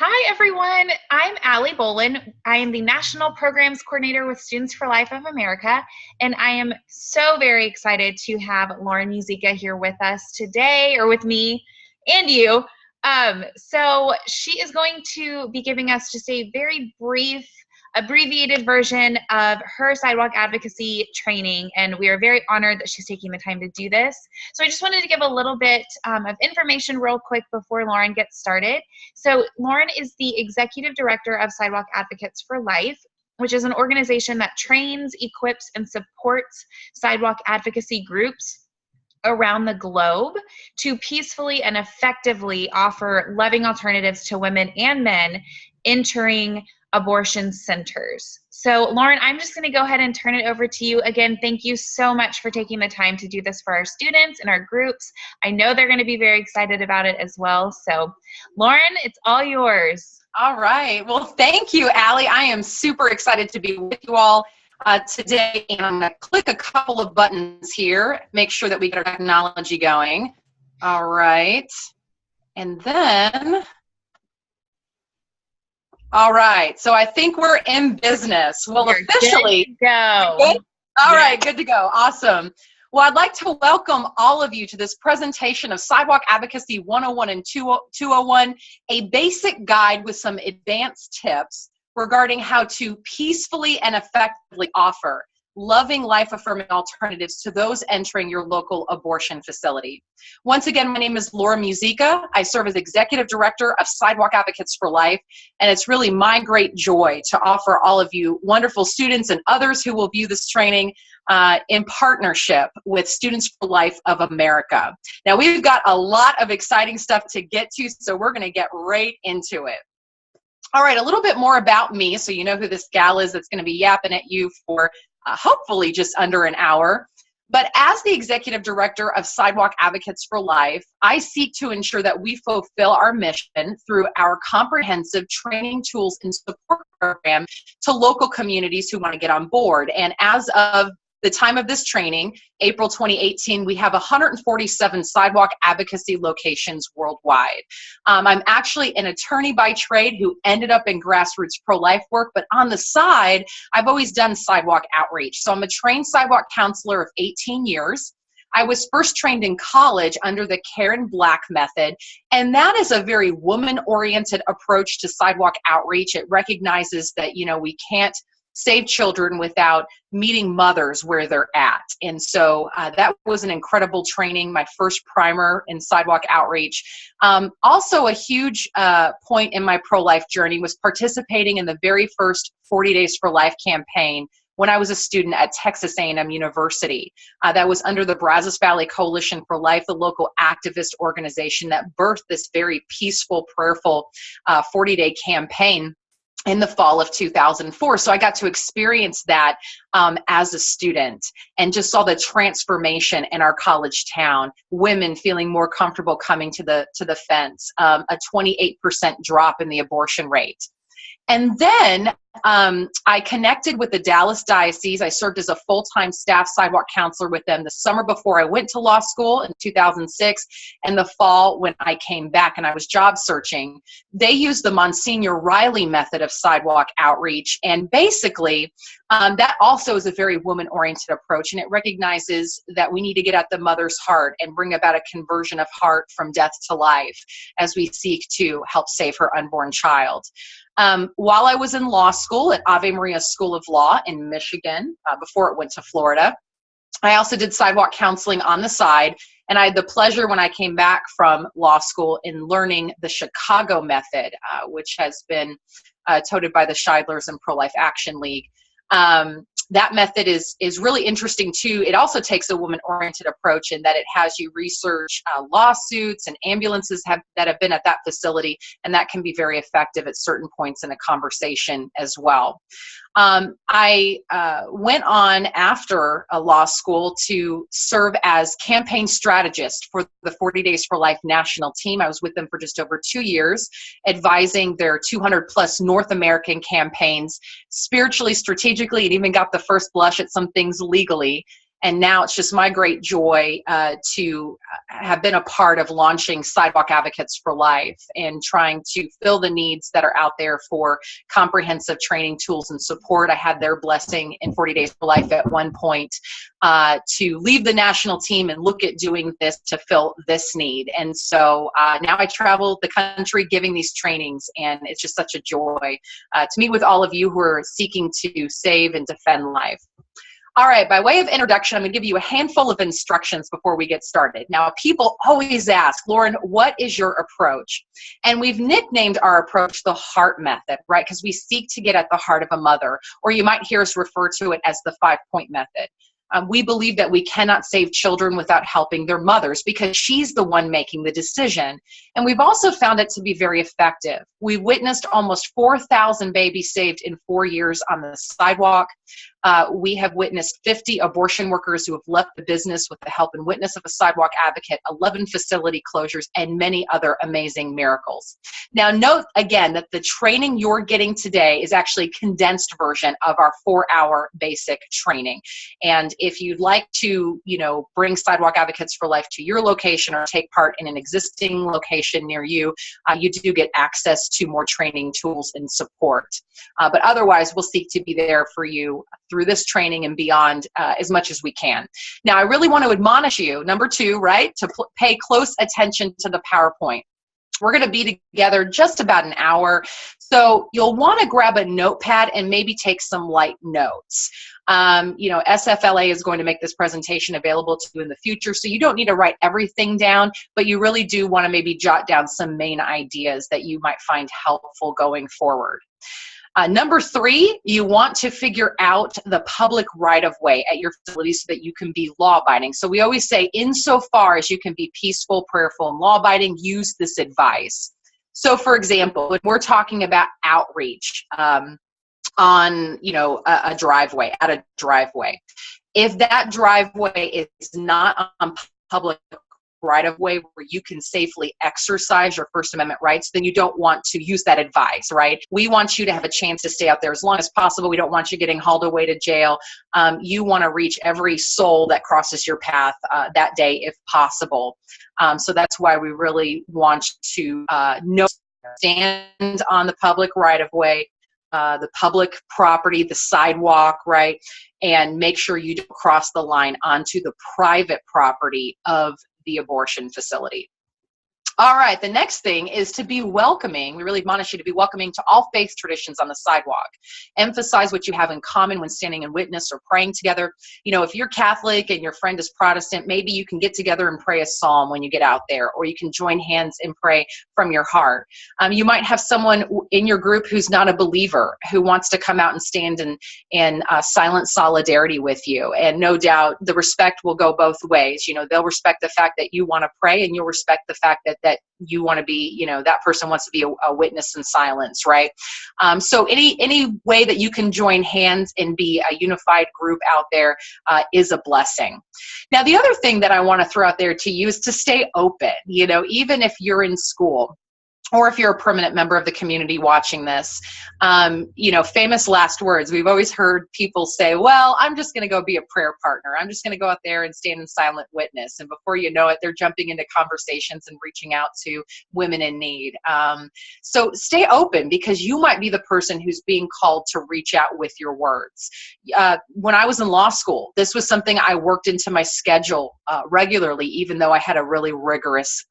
Hi, everyone. I'm Allie Bolin. I am the National Programs Coordinator with Students for Life of America, and I am so very excited to have Lauren Muzica here with us today, or with me and you. So she is going to be giving us just a very brief, abbreviated version of her sidewalk advocacy training, and we are very honored that she's taking the time to do this. So I just wanted to give a little bit of information real quick before Lauren gets started. So Lauren is the Executive Director of Sidewalk Advocates for Life, which is an organization that trains, equips, and supports sidewalk advocacy groups around the globe to peacefully and effectively offer loving alternatives to women and men entering abortion centers. So Lauren, I'm just going to go ahead and turn it over to you. Again, thank you so much for taking the time to do this for our students and our groups. I know they're going to be very excited about it as well. So Lauren, it's all yours. All right. Well, thank you, Allie. I am super excited to be with you all today. And I'm going to click a couple of buttons here, make sure that we get our technology going. All right. And then... all right, so I think we're in business. Well, You're officially, good to go. Good? All right, good to go. Awesome. Well, I'd like to welcome all of you to this presentation of Sidewalk Advocacy 101 and 201, a basic guide with some advanced tips regarding how to peacefully and effectively offer loving, life-affirming alternatives to those entering your local abortion facility. Once again, my name is Laura Muzica. I serve as Executive Director of Sidewalk Advocates for Life, and it's really my great joy to offer all of you wonderful students and others who will view this training in partnership with Students for Life of America. Now, we've got a lot of exciting stuff to get to, so we're going to get right into it. All right, a little bit more about me so you know who this gal is that's going to be yapping at you for hopefully just under an hour. But as the Executive Director of Sidewalk Advocates for Life, I seek to ensure that we fulfill our mission through our comprehensive training tools and support program to local communities who want to get on board. And as of the time of this training, April 2018, we have 147 sidewalk advocacy locations worldwide. I'm actually an attorney by trade who ended up in grassroots pro-life work, but on the side, I've always done sidewalk outreach. So I'm a trained sidewalk counselor of 18 years. I was first trained in college under the Karen Black method, and that is a very woman-oriented approach to sidewalk outreach. It recognizes that, you know, we can't save children without meeting mothers where they're at. And so that was an incredible training, my first primer in sidewalk outreach. Also a huge point in my pro-life journey was participating in the very first 40 Days for Life campaign when I was a student at Texas A&M University. That was under the Brazos Valley Coalition for Life, the local activist organization that birthed this very peaceful, prayerful 40-day campaign in the fall of 2004. So I got to experience that as a student and just saw the transformation in our college town, women feeling more comfortable coming to the fence, a 28% drop in the abortion rate. And then I connected with the Dallas Diocese. I served as a full-time staff sidewalk counselor with them the summer before I went to law school in 2006, and the fall when I came back and I was job searching. They used the Monsignor Riley method of sidewalk outreach, and basically that also is a very woman-oriented approach, and it recognizes that we need to get at the mother's heart and bring about a conversion of heart from death to life as we seek to help save her unborn child. While I was in law school at Ave Maria School of Law in Michigan, before it went to Florida, I also did sidewalk counseling on the side, and I had the pleasure when I came back from law school in learning the Chicago method, which has been touted by the Scheidlers and Pro-Life Action League. That method is really interesting too. It also takes a woman-oriented approach in that it has you research lawsuits and ambulances that have been at that facility, and that can be very effective at certain points in a conversation as well. I went on after law school to serve as campaign strategist for the 40 Days for Life national team. I was with them for just over 2 years, advising their 200 plus North American campaigns spiritually, strategically, and even got the first blush at some things legally. And now it's just my great joy to have been a part of launching Sidewalk Advocates for Life and trying to fill the needs that are out there for comprehensive training, tools, and support. I had their blessing in 40 Days for Life at one point to leave the national team and look at doing this to fill this need. And so now I travel the country giving these trainings, and it's just such a joy to meet with all of you who are seeking to save and defend life. All right, by way of introduction, I'm going to give you a handful of instructions before we get started. Now, people always ask, Lauren, what is your approach? And we've nicknamed our approach the heart method, right? Because we seek to get at the heart of a mother, or you might hear us refer to it as the 5-point method. We believe that we cannot save children without helping their mothers because she's the one making the decision. And we've also found it to be very effective. We've witnessed almost 4,000 babies saved in 4 years on the sidewalk. We have witnessed 50 abortion workers who have left the business with the help and witness of a sidewalk advocate, 11 facility closures, and many other amazing miracles. Now, note again that the training you're getting today is actually a condensed version of our 4-hour basic training. And if you'd like to, bring Sidewalk Advocates for Life to your location or take part in an existing location near you, you do get access to more training tools and support. But otherwise, we'll seek to be there for you through this training and beyond as much as we can. Now, I really want to admonish you, number 2, right, to pay close attention to the PowerPoint. We're going to be together just about an hour, so you'll want to grab a notepad and maybe take some light notes. SFLA is going to make this presentation available to you in the future, so you don't need to write everything down, but you really do want to maybe jot down some main ideas that you might find helpful going forward. Number 3, you want to figure out the public right-of-way at your facility so that you can be law-abiding. So we always say, insofar as you can be peaceful, prayerful, and law-abiding, use this advice. So, for example, when we're talking about outreach on, a driveway, at a driveway, if that driveway is not on public right-of-way where you can safely exercise your First Amendment rights, then you don't want to use that advice, right? We want you to have a chance to stay out there as long as possible. We don't want you getting hauled away to jail. You want to reach every soul that crosses your path that day if possible. So that's why we really want to stand on the public right-of-way, the public property, the sidewalk, right? And make sure you don't cross the line onto the private property of the abortion facility. All right, the next thing is to be welcoming. We really admonish you to be welcoming to all faith traditions on the sidewalk. Emphasize what you have in common when standing in witness or praying together. If you're Catholic and your friend is Protestant, maybe you can get together and pray a psalm when you get out there, or you can join hands and pray from your heart. You might have someone in your group who's not a believer who wants to come out and stand in silent solidarity with you. And no doubt the respect will go both ways. They'll respect the fact that you want to pray, and you'll respect the fact that you want to be, that person wants to be a witness in silence, right? So any way that you can join hands and be a unified group out there is a blessing. Now, the other thing that I want to throw out there to you is to stay open, even if you're in school, or if you're a permanent member of the community watching this, famous last words. We've always heard people say, well, I'm just going to go be a prayer partner. I'm just going to go out there and stand in silent witness. And before you know it, they're jumping into conversations and reaching out to women in need. So stay open, because you might be the person who's being called to reach out with your words. When I was in law school, this was something I worked into my schedule regularly, even though I had a really rigorous,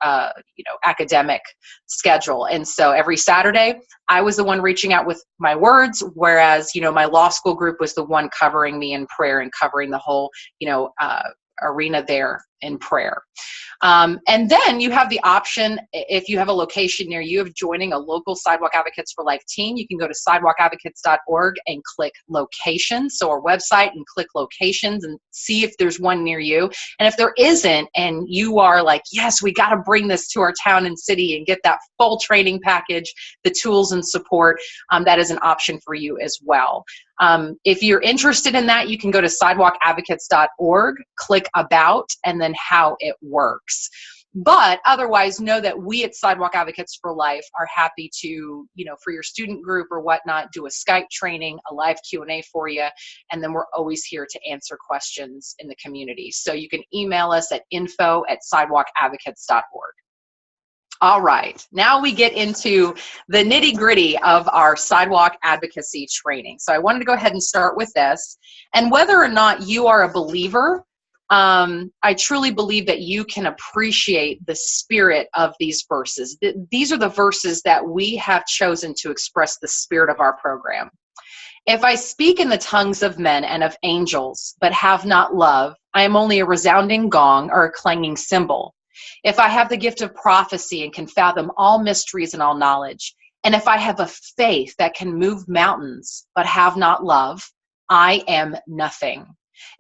academic schedule. And so every Saturday, I was the one reaching out with my words, whereas, my law school group was the one covering me in prayer and covering the whole, arena there in prayer. And then you have the option, if you have a location near you, of joining a local Sidewalk Advocates for Life team. You can go to sidewalkadvocates.org and click locations, so our website, and click locations and see if there's one near you. And if there isn't, and you are like, yes, we got to bring this to our town and city and get that full training package, the tools and support, that is an option for you as well. If you're interested in that, you can go to sidewalkadvocates.org, click about, and then how it works. But otherwise, know that we at Sidewalk Advocates for Life are happy to, for your student group or whatnot, do a Skype training, a live Q&A for you. And then we're always here to answer questions in the community. So you can email us at info@sidewalkadvocates.org. All right, now we get into the nitty-gritty of our sidewalk advocacy training. So I wanted to go ahead and start with this. And whether or not you are a believer, I truly believe that you can appreciate the spirit of these verses. These are the verses that we have chosen to express the spirit of our program. If I speak in the tongues of men and of angels, but have not love, I am only a resounding gong or a clanging cymbal. If I have the gift of prophecy and can fathom all mysteries and all knowledge, and if I have a faith that can move mountains, but have not love, I am nothing.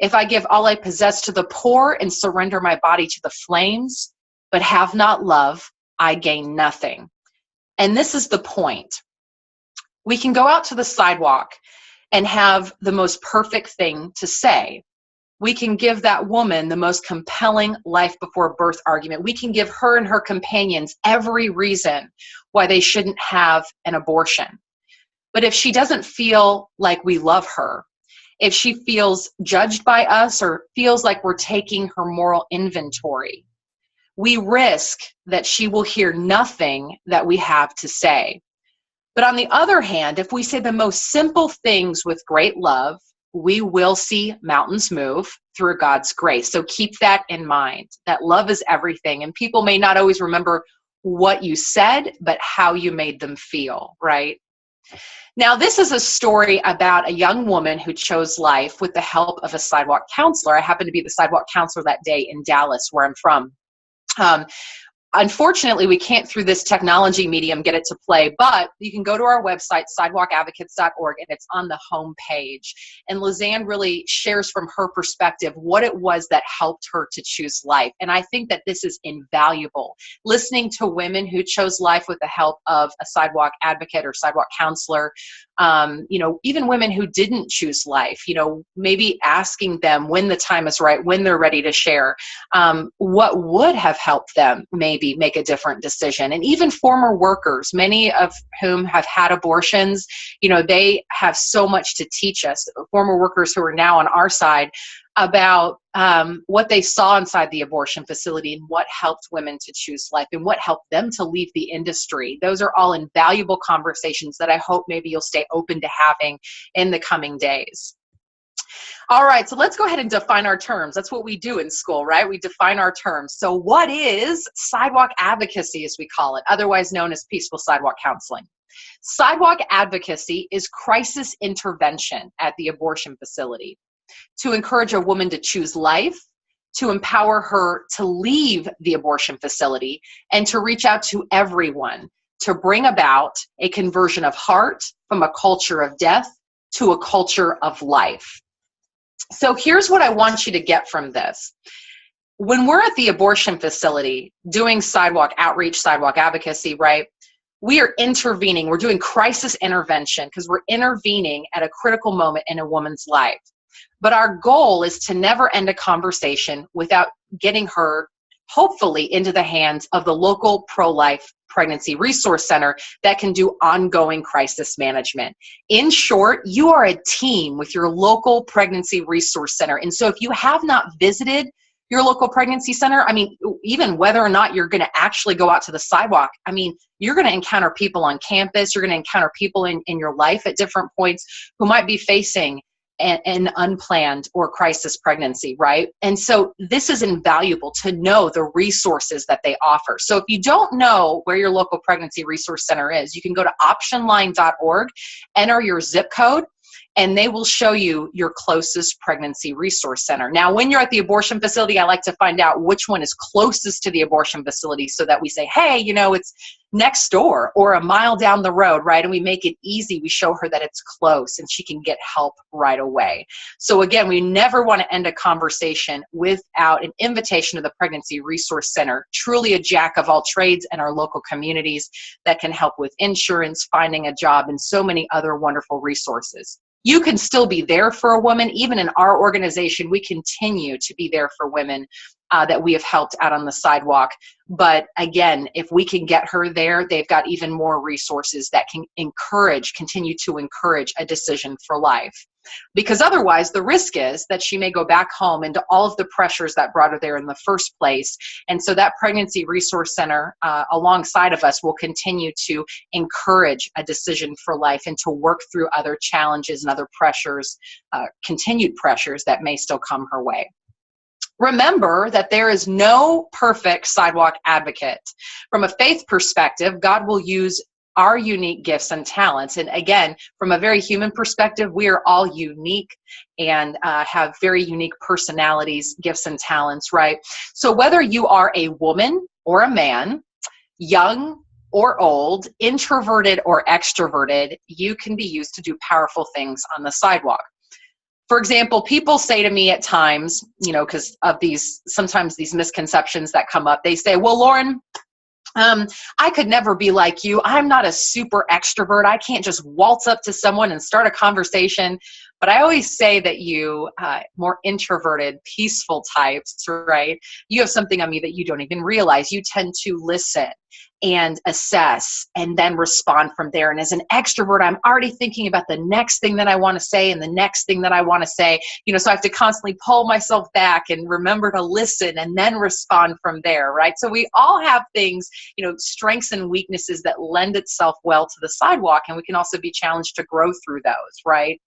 If I give all I possess to the poor and surrender my body to the flames, but have not love, I gain nothing. And this is the point. We can go out to the sidewalk and have the most perfect thing to say. We can give that woman the most compelling life before birth argument. We can give her and her companions every reason why they shouldn't have an abortion. But if she doesn't feel like we love her, if she feels judged by us or feels like we're taking her moral inventory, we risk that she will hear nothing that we have to say. But on the other hand, if we say the most simple things with great love, we will see mountains move through God's grace. So keep that in mind, that love is everything. And people may not always remember what you said, but how you made them feel, right? Now, this is a story about a young woman who chose life with the help of a sidewalk counselor. I happened to be the sidewalk counselor that day in Dallas, where I'm from. Unfortunately, we can't, through this technology medium, get it to play, but you can go to our website, sidewalkadvocates.org, and it's on the home page. And Lizanne really shares from her perspective what it was that helped her to choose life. And I think that this is invaluable. Listening to women who chose life with the help of a sidewalk advocate or sidewalk counselor, even women who didn't choose life, maybe asking them when the time is right, when they're ready to share, what would have helped them maybe make a different decision. And even former workers, many of whom have had abortions, they have so much to teach us. Former workers who are now on our side about what they saw inside the abortion facility and what helped women to choose life and what helped them to leave the industry. Those are all invaluable conversations that I hope maybe you'll stay open to having in the coming days. All right, so let's go ahead and define our terms. That's what we do in school, right? We define our terms. So what is sidewalk advocacy, as we call it, otherwise known as peaceful sidewalk counseling? Sidewalk advocacy is crisis intervention at the abortion facility to encourage a woman to choose life, to empower her to leave the abortion facility, and to reach out to everyone to bring about a conversion of heart from a culture of death to a culture of life. So here's what I want you to get from this. When we're at the abortion facility doing sidewalk outreach, sidewalk advocacy, right, we are intervening. We're doing crisis intervention because we're intervening at a critical moment in a woman's life. But our goal is to never end a conversation without getting her, hopefully, into the hands of the local pro-life pregnancy resource center that can do ongoing crisis management. In short, you are a team with your local pregnancy resource center. And so if you have not visited your local pregnancy center, even whether or not you're going to actually go out to the sidewalk, you're going to encounter people on campus, you're going to encounter people in your life at different points who might be facing an unplanned or crisis pregnancy, right? And so this is invaluable to know the resources that they offer. So if you don't know where your local pregnancy resource center is, you can go to optionline.org, enter your zip code, and they will show you your closest pregnancy resource center. Now, when you're at the abortion facility, I like to find out which one is closest to the abortion facility so that we say, hey, it's next door or a mile down the road, right? And we make it easy. We show her that it's close and she can get help right away. So again, we never want to end a conversation without an invitation to the Pregnancy Resource Center, truly a jack of all trades in our local communities that can help with insurance, finding a job, and so many other wonderful resources. You can still be there for a woman. Even in our organization, we continue to be there for women that we have helped out on the sidewalk. But again, if we can get her there, they've got even more resources that can continue to encourage a decision for life. Because otherwise, the risk is that she may go back home into all of the pressures that brought her there in the first place. And so that Pregnancy Resource Center, alongside of us, will continue to encourage a decision for life and to work through other challenges and other pressures, continued pressures that may still come her way. Remember that there is no perfect sidewalk advocate. From a faith perspective, God will use our unique gifts and talents. And again, from a very human perspective, we are all unique and have very unique personalities, gifts, and talents, right? So whether you are a woman or a man, young or old, introverted or extroverted, you can be used to do powerful things on the sidewalk. For example, people say to me at times, because of sometimes these misconceptions that come up, they say, well, Lauren, I could never be like you. I'm not a super extrovert. I can't just waltz up to someone and start a conversation. But I always say that you more introverted, peaceful types, right? You have something on me that you don't even realize. You tend to listen and assess and then respond from there. And as an extrovert, I'm already thinking about the next thing that I want to say and the next thing that I want to say, so I have to constantly pull myself back and remember to listen and then respond from there, right? So we all have things, strengths and weaknesses that lend itself well to the sidewalk, and we can also be challenged to grow through those, right?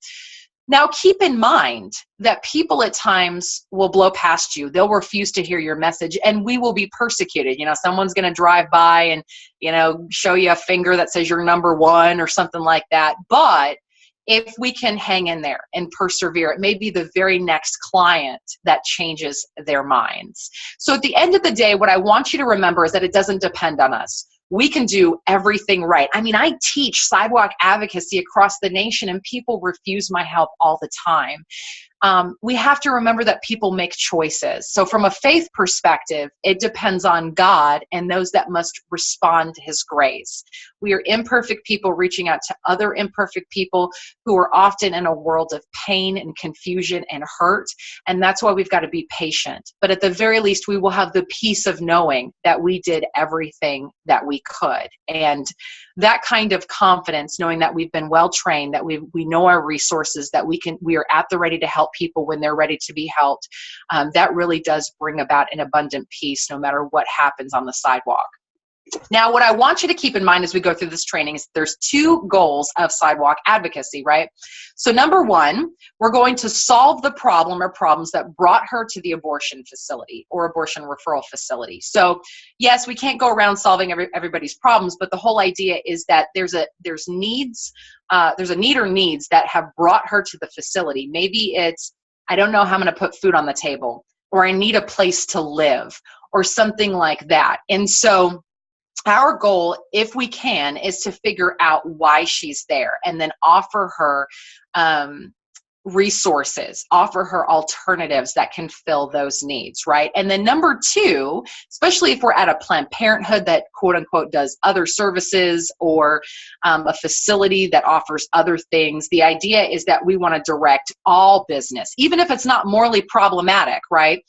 Now, keep in mind that people at times will blow past you. They'll refuse to hear your message, and we will be persecuted. Someone's going to drive by and, show you a finger that says you're number one or something like that. But if we can hang in there and persevere, it may be the very next client that changes their minds. So at the end of the day, what I want you to remember is that it doesn't depend on us. We can do everything right. I teach sidewalk advocacy across the nation, and people refuse my help all the time. We have to remember that people make choices. So from a faith perspective, it depends on God and those that must respond to his grace. We are imperfect people reaching out to other imperfect people who are often in a world of pain and confusion and hurt. And that's why we've got to be patient. But at the very least, we will have the peace of knowing that we did everything that we could. And that kind of confidence, knowing that we've been well trained, that we know our resources, that we are at the ready to help people when they're ready to be helped, that really does bring about an abundant peace no matter what happens on the sidewalk. Now, what I want you to keep in mind as we go through this training is there's two goals of sidewalk advocacy, right? So number one, we're going to solve the problem or problems that brought her to the abortion facility or abortion referral facility. So yes, we can't go around solving everybody's problems, but the whole idea is that there's a need or needs that have brought her to the facility. Maybe it's, I don't know how I'm going to put food on the table, or I need a place to live, or something like that. And so our goal, if we can, is to figure out why she's there and then offer her resources, offer her alternatives that can fill those needs, right? And then number two, especially if we're at a Planned Parenthood that quote unquote does other services, or a facility that offers other things, the idea is that we want to direct all business, even if it's not morally problematic, right,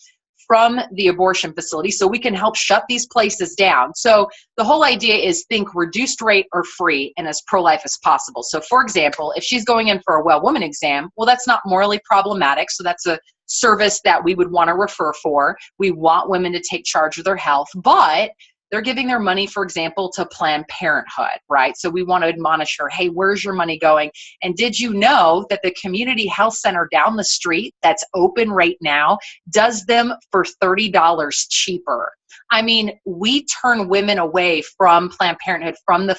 from the abortion facility, so we can help shut these places down. So the whole idea is think reduced rate or free and as pro-life as possible. So for example, if she's going in for a well woman exam, well, that's not morally problematic. So that's a service that we would want to refer for. We want women to take charge of their health, but they're giving their money, for example, to Planned Parenthood, right? So we want to admonish her, hey, where's your money going? And did you know that the community health center down the street that's open right now does them for $30 cheaper? We turn women away from Planned Parenthood, from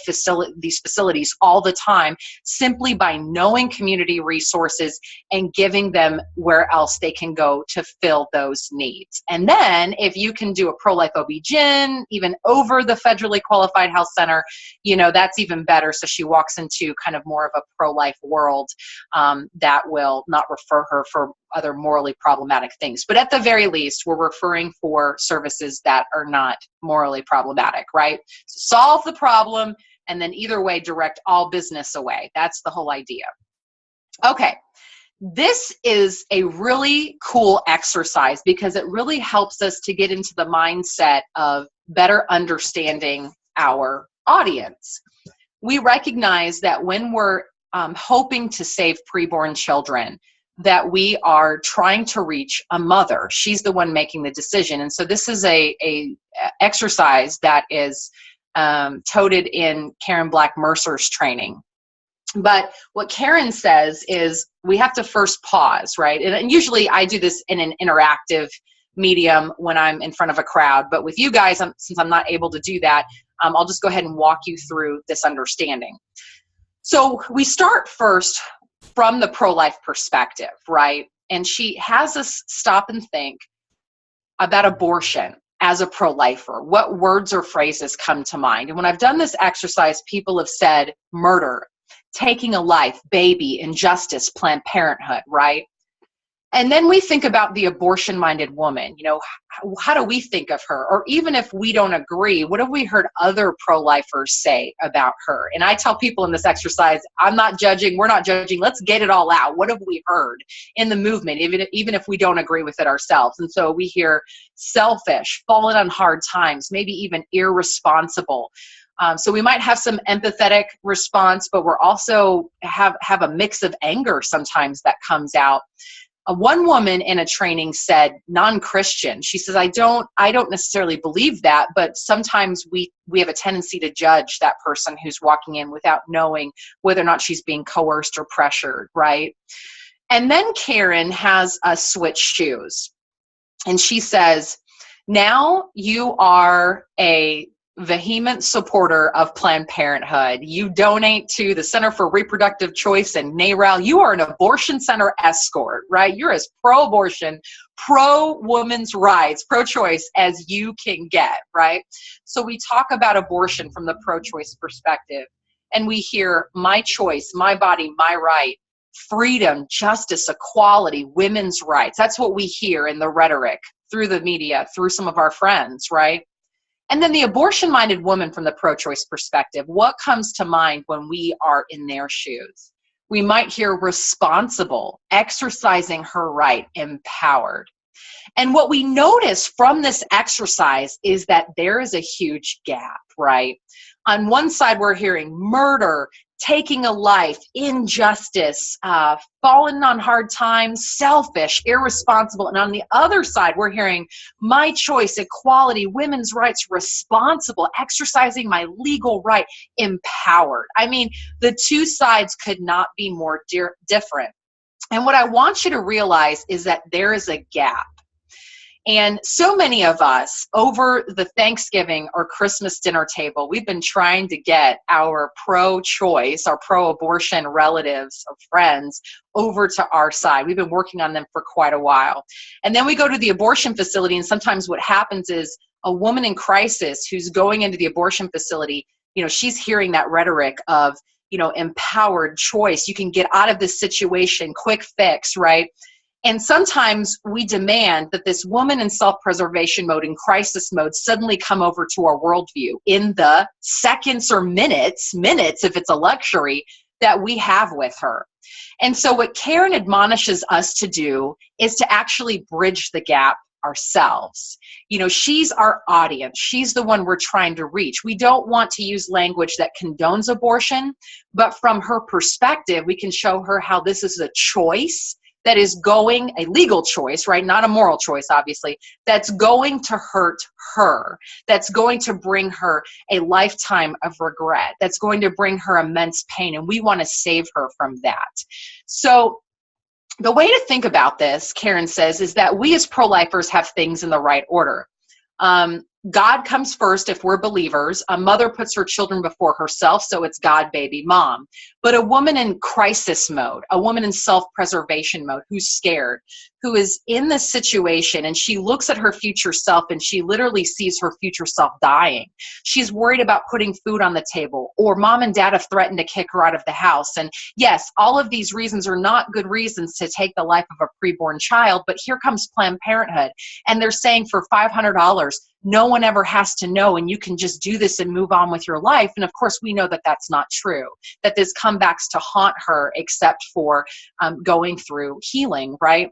these facilities all the time, simply by knowing community resources and giving them where else they can go to fill those needs. And then if you can do a pro-life OB-GYN, even over the federally qualified health center, that's even better. So she walks into kind of more of a pro-life world that will not refer her for other morally problematic things. But at the very least, we're referring for services that are not morally problematic, right? So solve the problem, and then either way, direct all business away. That's the whole idea. Okay. This is a really cool exercise because it really helps us to get into the mindset of better understanding our audience. We recognize that when we're hoping to save preborn children, that we are trying to reach a mother. She's the one making the decision. And so this is a exercise that is toted in Karen Black Mercer's training. But what Karen says is we have to first pause, right? And usually I do this in an interactive medium when I'm in front of a crowd. But with you guys, since I'm not able to do that, I'll just go ahead and walk you through this understanding. So we start first from the pro-life perspective, right? And she has us stop and think about abortion as a pro-lifer. What words or phrases come to mind? And when I've done this exercise, people have said murder, taking a life, baby, injustice, Planned Parenthood, right? And then we think about the abortion-minded woman. You know, how do we think of her? Or even if we don't agree, what have we heard other pro-lifers say about her? And I tell people in this exercise, I'm not judging, we're not judging, let's get it all out. What have we heard in the movement, even if we don't agree with it ourselves? And so we hear selfish, fallen on hard times, maybe even irresponsible. So we might have some empathetic response, but we're also have a mix of anger sometimes that comes out. One woman in a training said non-Christian. She says, I don't necessarily believe that, but sometimes we have a tendency to judge that person who's walking in without knowing whether or not she's being coerced or pressured, right? And then Karen has us switch shoes. And she says, now you are a vehement supporter of Planned Parenthood. You donate to the Center for Reproductive Choice and NARAL. You are an abortion center escort, right? You're as pro-abortion, pro-women's rights, pro-choice as you can get, right? So we talk about abortion from the pro-choice perspective, and we hear my choice, my body, my right, freedom, justice, equality, women's rights. That's what we hear in the rhetoric through the media, through some of our friends, right? And then the abortion-minded woman from the pro-choice perspective, what comes to mind when we are in their shoes? We might hear responsible, exercising her right, empowered. And what we notice from this exercise is that there is a huge gap, right? On one side, we're hearing murder, taking a life, injustice, falling on hard times, selfish, irresponsible. And on the other side, we're hearing my choice, equality, women's rights, responsible, exercising my legal right, empowered. I mean, the two sides could not be more different. And what I want you to realize is that there is a gap. And so many of us over the Thanksgiving or Christmas dinner table, we've been trying to get our pro-choice, our pro-abortion relatives or friends over to our side. We've been working on them for quite a while. And then we go to the abortion facility, and sometimes what happens is a woman in crisis who's going into the abortion facility, you know, she's hearing that rhetoric of, you know, empowered choice. You can get out of this situation, quick fix, right? And sometimes we demand that this woman in self-preservation mode, in crisis mode, suddenly come over to our worldview in the seconds or minutes if it's a luxury, that we have with her. And so what Karen admonishes us to do is to actually bridge the gap ourselves. You know, she's our audience. She's the one we're trying to reach. We don't want to use language that condones abortion, but from her perspective, we can show her how this is a choice that is going, a legal choice, right? Not a moral choice, obviously, that's going to hurt her, that's going to bring her a lifetime of regret, that's going to bring her immense pain, and we want to save her from that. So the way to think about this, Karen says, is that we as pro-lifers have things in the right order. God comes first if we're believers. A mother puts her children before herself, so it's God, baby, mom. But a woman in crisis mode, a woman in self-preservation mode, who's scared, who is in this situation, and she looks at her future self and she literally sees her future self dying. She's worried about putting food on the table, or mom and dad have threatened to kick her out of the house. And yes, all of these reasons are not good reasons to take the life of a preborn child, but here comes Planned Parenthood, and they're saying for $500, no one ever has to know, and you can just do this and move on with your life. And of course, we know that that's not true, that this comes comebacks to haunt her except for going through healing, right?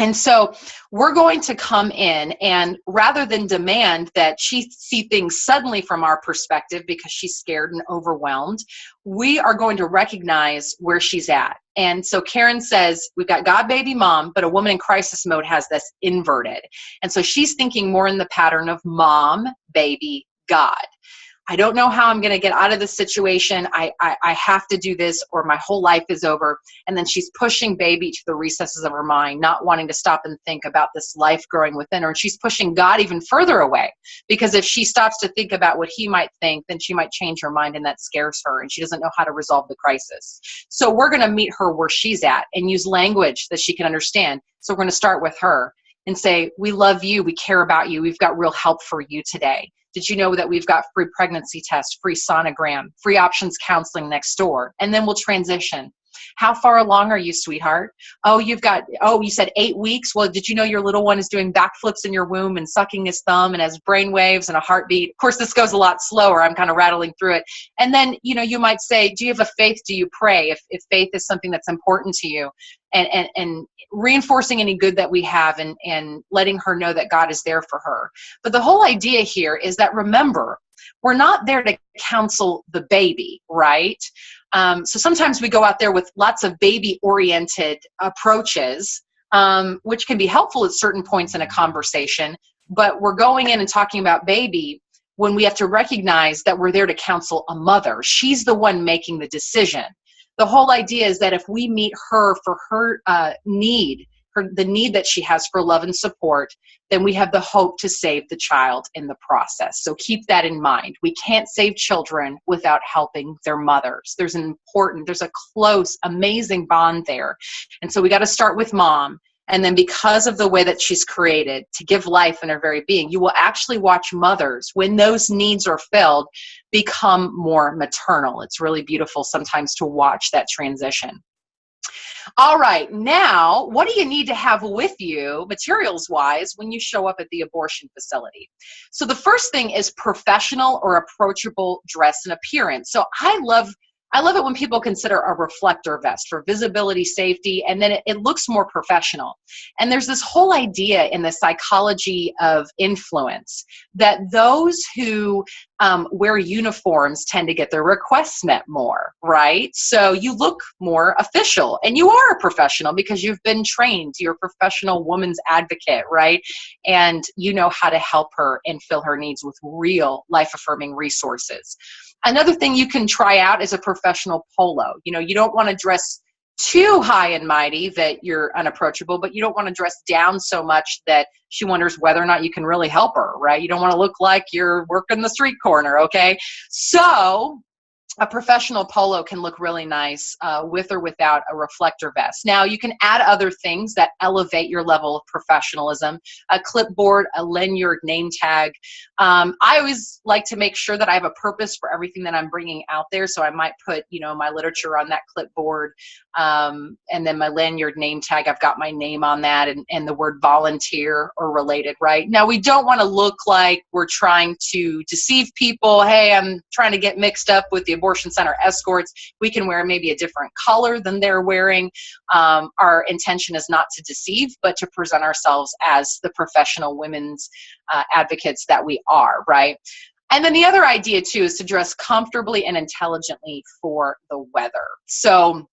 And so we're going to come in, and rather than demand that she see things suddenly from our perspective because she's scared and overwhelmed, we are going to recognize where she's at. And so Karen says, we've got God, baby, mom, but a woman in crisis mode has this inverted. And so she's thinking more in the pattern of mom, baby, God. I don't know how I'm going to get out of this situation. I have to do this or my whole life is over. And then she's pushing baby to the recesses of her mind, not wanting to stop and think about this life growing within her. And she's pushing God even further away, because if she stops to think about what he might think, then she might change her mind, and that scares her, and she doesn't know how to resolve the crisis. So we're going to meet her where she's at and use language that she can understand. So we're going to start with her and say, we love you. We care about you. We've got real help for you today. Did you know that we've got free pregnancy tests, free sonogram, free options counseling next door? And then we'll transition. How far along are you, sweetheart? Oh, you said 8 weeks. Well, did you know your little one is doing backflips in your womb and sucking his thumb and has brain waves and a heartbeat? Of course, this goes a lot slower. I'm kind of rattling through it. And then, you might say, do you have a faith? Do you pray? If faith is something that's important to you, and reinforcing any good that we have, and letting her know that God is there for her. But the whole idea here is that, remember, we're not there to counsel the baby, right? So sometimes we go out there with lots of baby-oriented approaches, which can be helpful at certain points in a conversation, but we're going in and talking about baby when we have to recognize that we're there to counsel a mother. She's the one making the decision. The whole idea is that if we meet her for her need, the need that she has for love and support, then we have the hope to save the child in the process. So keep that in mind. We can't save children without helping their mothers. There's a close, amazing bond there. And so we got to start with mom. And then, because of the way that she's created to give life in her very being, you will actually watch mothers, when those needs are filled, become more maternal. It's really beautiful sometimes to watch that transition. All right, now, what do you need to have with you, materials-wise, when you show up at the abortion facility? So the first thing is professional or approachable dress and appearance. So I love it when people consider a reflector vest for visibility, safety, and then it looks more professional. And there's this whole idea in the psychology of influence that those who wear uniforms tend to get their requests met more, right? So you look more official, and you are a professional because you've been trained. You're a professional woman's advocate, right? And you know how to help her and fill her needs with real life-affirming resources. Another thing you can try out is a professional polo. You don't want to dress too high and mighty that you're unapproachable, but you don't want to dress down so much that she wonders whether or not you can really help her, right? You don't want to look like you're working the street corner, okay? So a professional polo can look really nice with or without a reflector vest. Now, you can add other things that elevate your level of professionalism. A clipboard, a lanyard, name tag. I always like to make sure that I have a purpose for everything that I'm bringing out there. So I might put, my literature on that clipboard, and then my lanyard name tag, I've got my name on that, and the word volunteer or related, right? Now, we don't want to look like we're trying to deceive people. Hey, I'm trying to get mixed up with the abortion center escorts. We can wear maybe a different color than they're wearing. Our intention is not to deceive, but to present ourselves as the professional women's advocates that we are, right? And then the other idea too is to dress comfortably and intelligently for the weather. So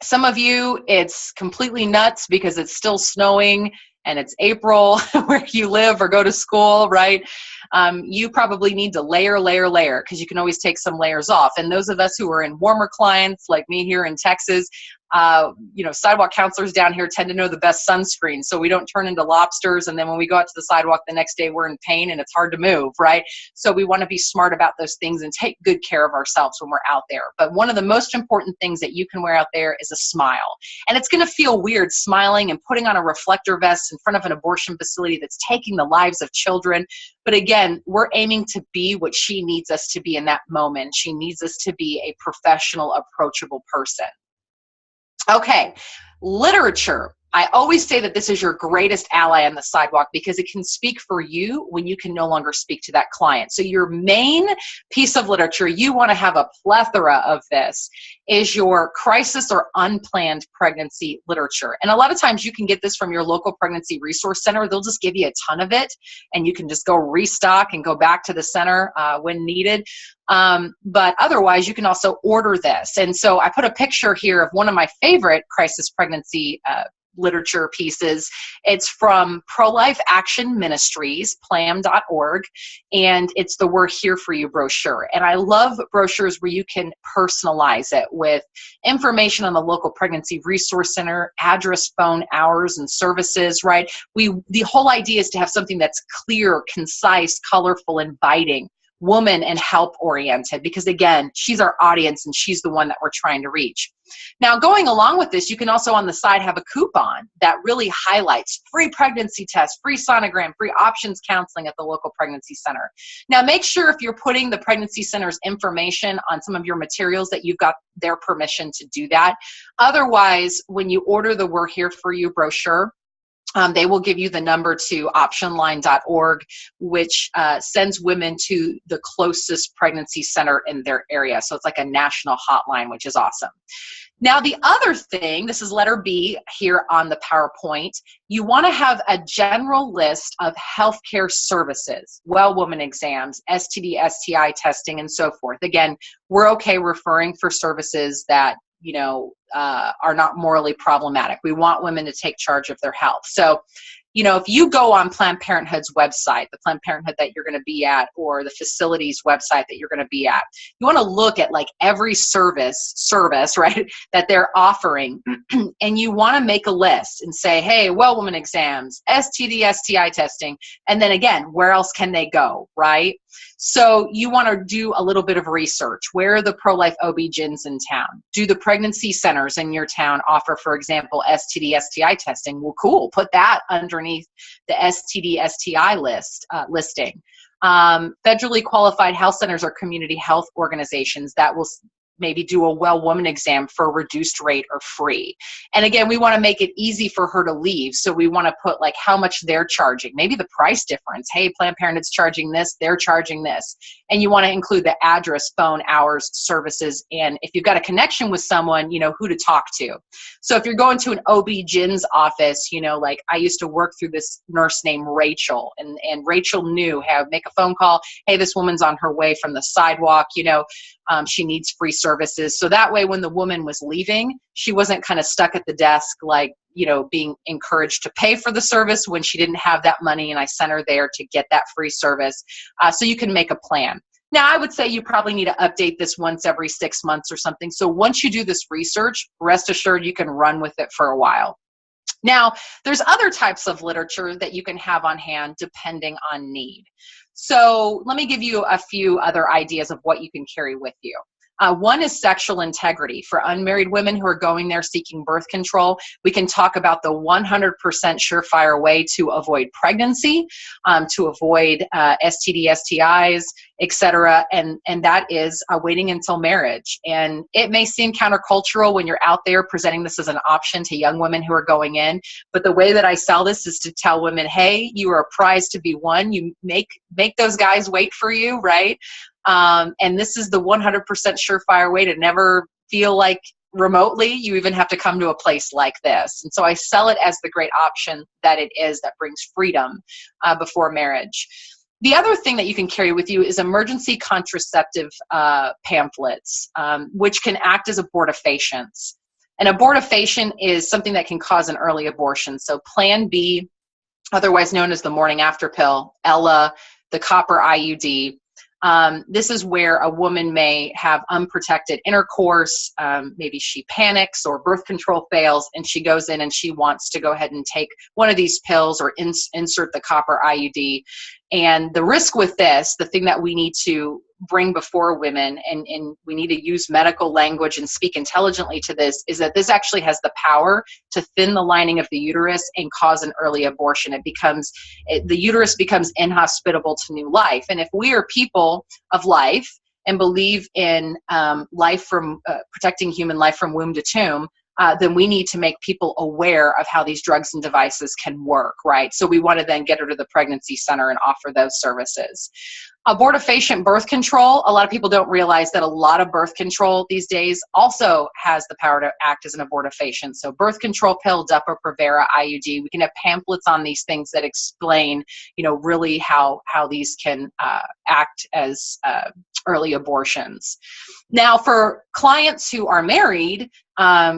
some of you, it's completely nuts because it's still snowing and it's April where you live or go to school, right? You probably need to layer, because you can always take some layers off. And those of us who are in warmer clients, like me here in Texas, sidewalk counselors down here tend to know the best sunscreen, so we don't turn into lobsters. And then when we go out to the sidewalk the next day, we're in pain and it's hard to move, right? So we want to be smart about those things and take good care of ourselves when we're out there. But one of the most important things that you can wear out there is a smile. And it's going to feel weird smiling and putting on a reflector vest in front of an abortion facility that's taking the lives of children. But again, we're aiming to be what she needs us to be in that moment. She needs us to be a professional, approachable person. Okay, literature. I always say that this is your greatest ally on the sidewalk because it can speak for you when you can no longer speak to that client. So your main piece of literature, you want to have a plethora of this, is your crisis or unplanned pregnancy literature. And a lot of times you can get this from your local pregnancy resource center. They'll just give you a ton of it and you can just go restock and go back to the center when needed. But otherwise, you can also order this. And so I put a picture here of one of my favorite crisis pregnancy literature pieces. It's from Pro-Life Action Ministries, plam.org, and it's the We're Here For You brochure. And I love brochures where you can personalize it with information on the local pregnancy resource center, address, phone, hours, and services, right? The whole idea is to have something that's clear, concise, colorful, inviting, woman and help oriented, because again, she's our audience and she's the one that we're trying to reach. Now, going along with this, you can also on the side have a coupon that really highlights free pregnancy tests, free sonogram, free options counseling at the local pregnancy center. Now, make sure if you're putting the pregnancy center's information on some of your materials that you've got their permission to do that. Otherwise, when you order the We're Here For You brochure, they will give you the number to optionline.org, which sends women to the closest pregnancy center in their area. So it's like a national hotline, which is awesome. Now, the other thing, this is letter B here on the PowerPoint, you want to have a general list of healthcare services, well woman exams, STD, STI testing, and so forth. Again, we're okay referring for services that are not morally problematic. We want women to take charge of their health. So, if you go on Planned Parenthood's website, the Planned Parenthood that you're going to be at, or the facility's website that you're going to be at, you want to look at like every service, right, that they're offering. And you want to make a list and say, hey, well woman exams, STD, STI testing. And then again, where else can they go, right? So you want to do a little bit of research. Where are the pro-life OB-GYNs in town? Do the pregnancy centers in your town offer, for example, STD, STI testing? Well, cool. Put that underneath the STD, STI listing. Federally qualified health centers or community health organizations that will maybe do a well woman exam for a reduced rate or free. And again, we want to make it easy for her to leave. So we want to put like how much they're charging, maybe the price difference. Hey, Planned Parenthood's charging this, they're charging this. And you want to include the address, phone, hours, services, and if you've got a connection with someone, who to talk to. So if you're going to an OB-GYN's office, like I used to work through this nurse named Rachel, and Rachel knew how to make a phone call. Hey, this woman's on her way from the sidewalk, she needs free services. So that way, when the woman was leaving, she wasn't kind of stuck at the desk, like, being encouraged to pay for the service when she didn't have that money. And I sent her there to get that free service. So you can make a plan. Now, I would say you probably need to update this once every 6 months or something. So once you do this research, rest assured you can run with it for a while. Now, there's other types of literature that you can have on hand depending on need. So let me give you a few other ideas of what you can carry with you. One is sexual integrity. For unmarried women who are going there seeking birth control, we can talk about the 100% surefire way to avoid pregnancy, to avoid STD, STIs, etc. And that is waiting until marriage. And it may seem countercultural when you're out there presenting this as an option to young women who are going in. But the way that I sell this is to tell women, hey, you are a prize to be won. You make those guys wait for you, right? And this is the 100% surefire way to never feel like remotely you even have to come to a place like this. And so I sell it as the great option that it is, that brings freedom before marriage. The other thing that you can carry with you is emergency contraceptive pamphlets, which can act as abortifacients. An abortifacient is something that can cause an early abortion. So Plan B, otherwise known as the morning after pill, Ella, the copper IUD. This is where a woman may have unprotected intercourse. Maybe she panics or birth control fails, and she goes in and she wants to go ahead and take one of these pills or insert the copper IUD. And the risk with this, the thing that we need to bring before women, and we need to use medical language and speak intelligently to this, is that this actually has the power to thin the lining of the uterus and cause an early abortion. The uterus becomes inhospitable to new life. And if we are people of life and believe in life from protecting human life from womb to tomb, then we need to make people aware of how these drugs and devices can work, right? So we want to then get her to the pregnancy center and offer those services. Abortifacient birth control, a lot of people don't realize that a lot of birth control these days also has the power to act as an abortifacient. So birth control pill, Depo-Provera, IUD, we can have pamphlets on these things that explain, really how these can act as early abortions. Now, for clients who are married,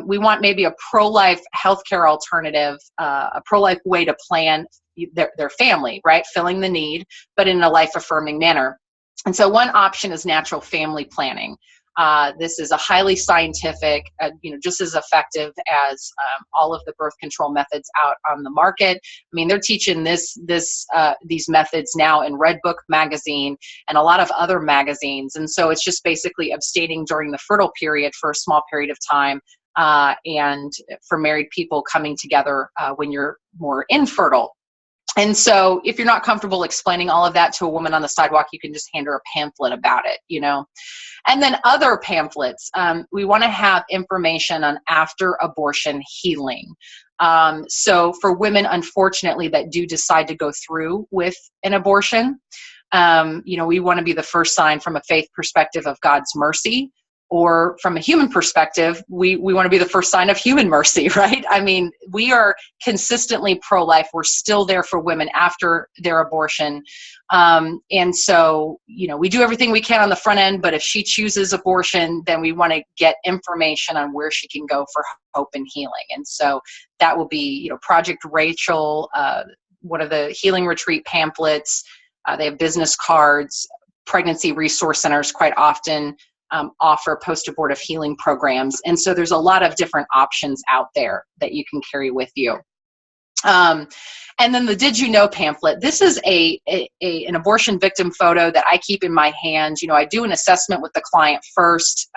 we want maybe a pro-life healthcare alternative, a pro-life way to plan their family, right? Filling the need, but in a life-affirming manner. And so one option is natural family planning. This is a highly scientific, just as effective as all of the birth control methods out on the market. I mean, they're teaching these methods now in Red Book magazine and a lot of other magazines. And so it's just basically abstaining during the fertile period for a small period of time, and for married people coming together when you're more infertile. And so if you're not comfortable explaining all of that to a woman on the sidewalk, you can just hand her a pamphlet about it, And then other pamphlets, we want to have information on after abortion healing. So for women, unfortunately, that do decide to go through with an abortion, we want to be the first sign from a faith perspective of God's mercy. Or from a human perspective, we want to be the first sign of human mercy, right? I mean, we are consistently pro-life. We're still there for women after their abortion. And so, we do everything we can on the front end, but if she chooses abortion, then we want to get information on where she can go for hope and healing. And so that will be, Project Rachel, one of the healing retreat pamphlets. They have business cards. Pregnancy resource centers quite often offer post-abortive healing programs. And so there's a lot of different options out there that you can carry with you. And then the Did You Know pamphlet. This is an abortion victim photo that I keep in my hand. I do an assessment with the client first,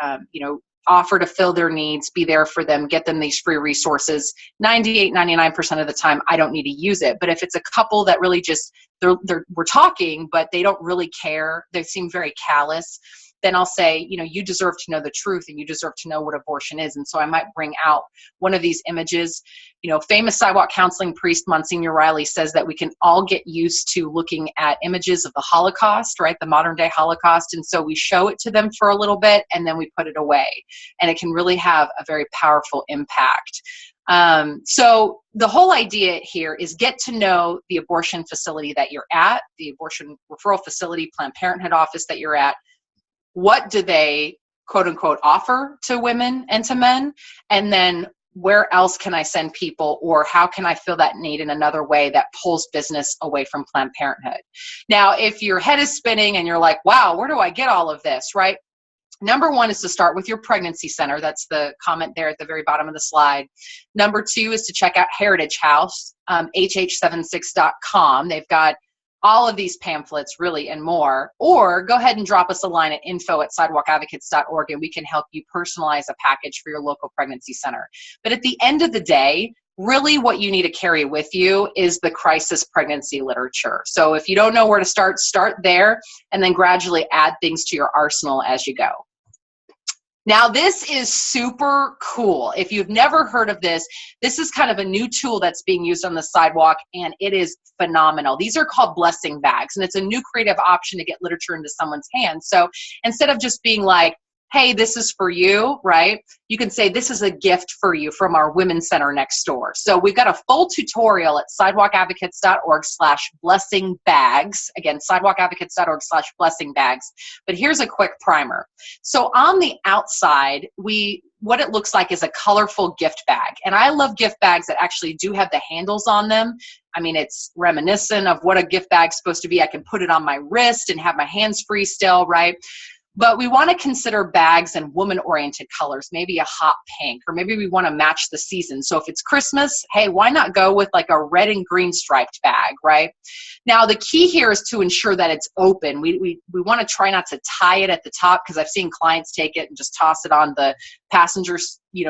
offer to fill their needs, be there for them, get them these free resources. 98, 99% of the time, I don't need to use it. But if it's a couple that really just, we're talking, but they don't really care, they seem very callous, then I'll say, you deserve to know the truth and you deserve to know what abortion is. And so I might bring out one of these images. Famous sidewalk counseling priest Monsignor Riley says that we can all get used to looking at images of the Holocaust, right? The modern day Holocaust. And so we show it to them for a little bit and then we put it away. And it can really have a very powerful impact. So the whole idea here is get to know the abortion facility that you're at, the abortion referral facility, Planned Parenthood office that you're at. What do they, quote unquote, offer to women and to men? And then where else can I send people, or how can I fill that need in another way that pulls business away from Planned Parenthood? Now, if your head is spinning and you're like, wow, where do I get all of this, right? Number one is to start with your pregnancy center. That's the comment there at the very bottom of the slide. Number two is to check out Heritage House, hh76.com. They've got all of these pamphlets, really, and more. Or go ahead and drop us a line at info@sidewalkadvocates.org and we can help you personalize a package for your local pregnancy center. But at the end of the day, really what you need to carry with you is the crisis pregnancy literature. So if you don't know where to start there and then gradually add things to your arsenal as you go. Now, this is super cool. If you've never heard of this, this is kind of a new tool that's being used on the sidewalk, and it is phenomenal. These are called blessing bags, and it's a new creative option to get literature into someone's hands. So instead of just being like, hey, this is for you, right? You can say, this is a gift for you from our women's center next door. So we've got a full tutorial at sidewalkadvocates.org/blessing-bags. Again, sidewalkadvocates.org/blessing-bags. But here's a quick primer. So on the outside, what it looks like is a colorful gift bag. And I love gift bags that actually do have the handles on them. I mean, it's reminiscent of what a gift bag's supposed to be. I can put it on my wrist and have my hands free still, right? But we want to consider bags in woman-oriented colors, maybe a hot pink, or maybe we want to match the season. So if it's Christmas, hey, why not go with like a red and green striped bag, right? Now, the key here is to ensure that it's open. We want to try not to tie it at the top, because I've seen clients take it and just toss it on the passenger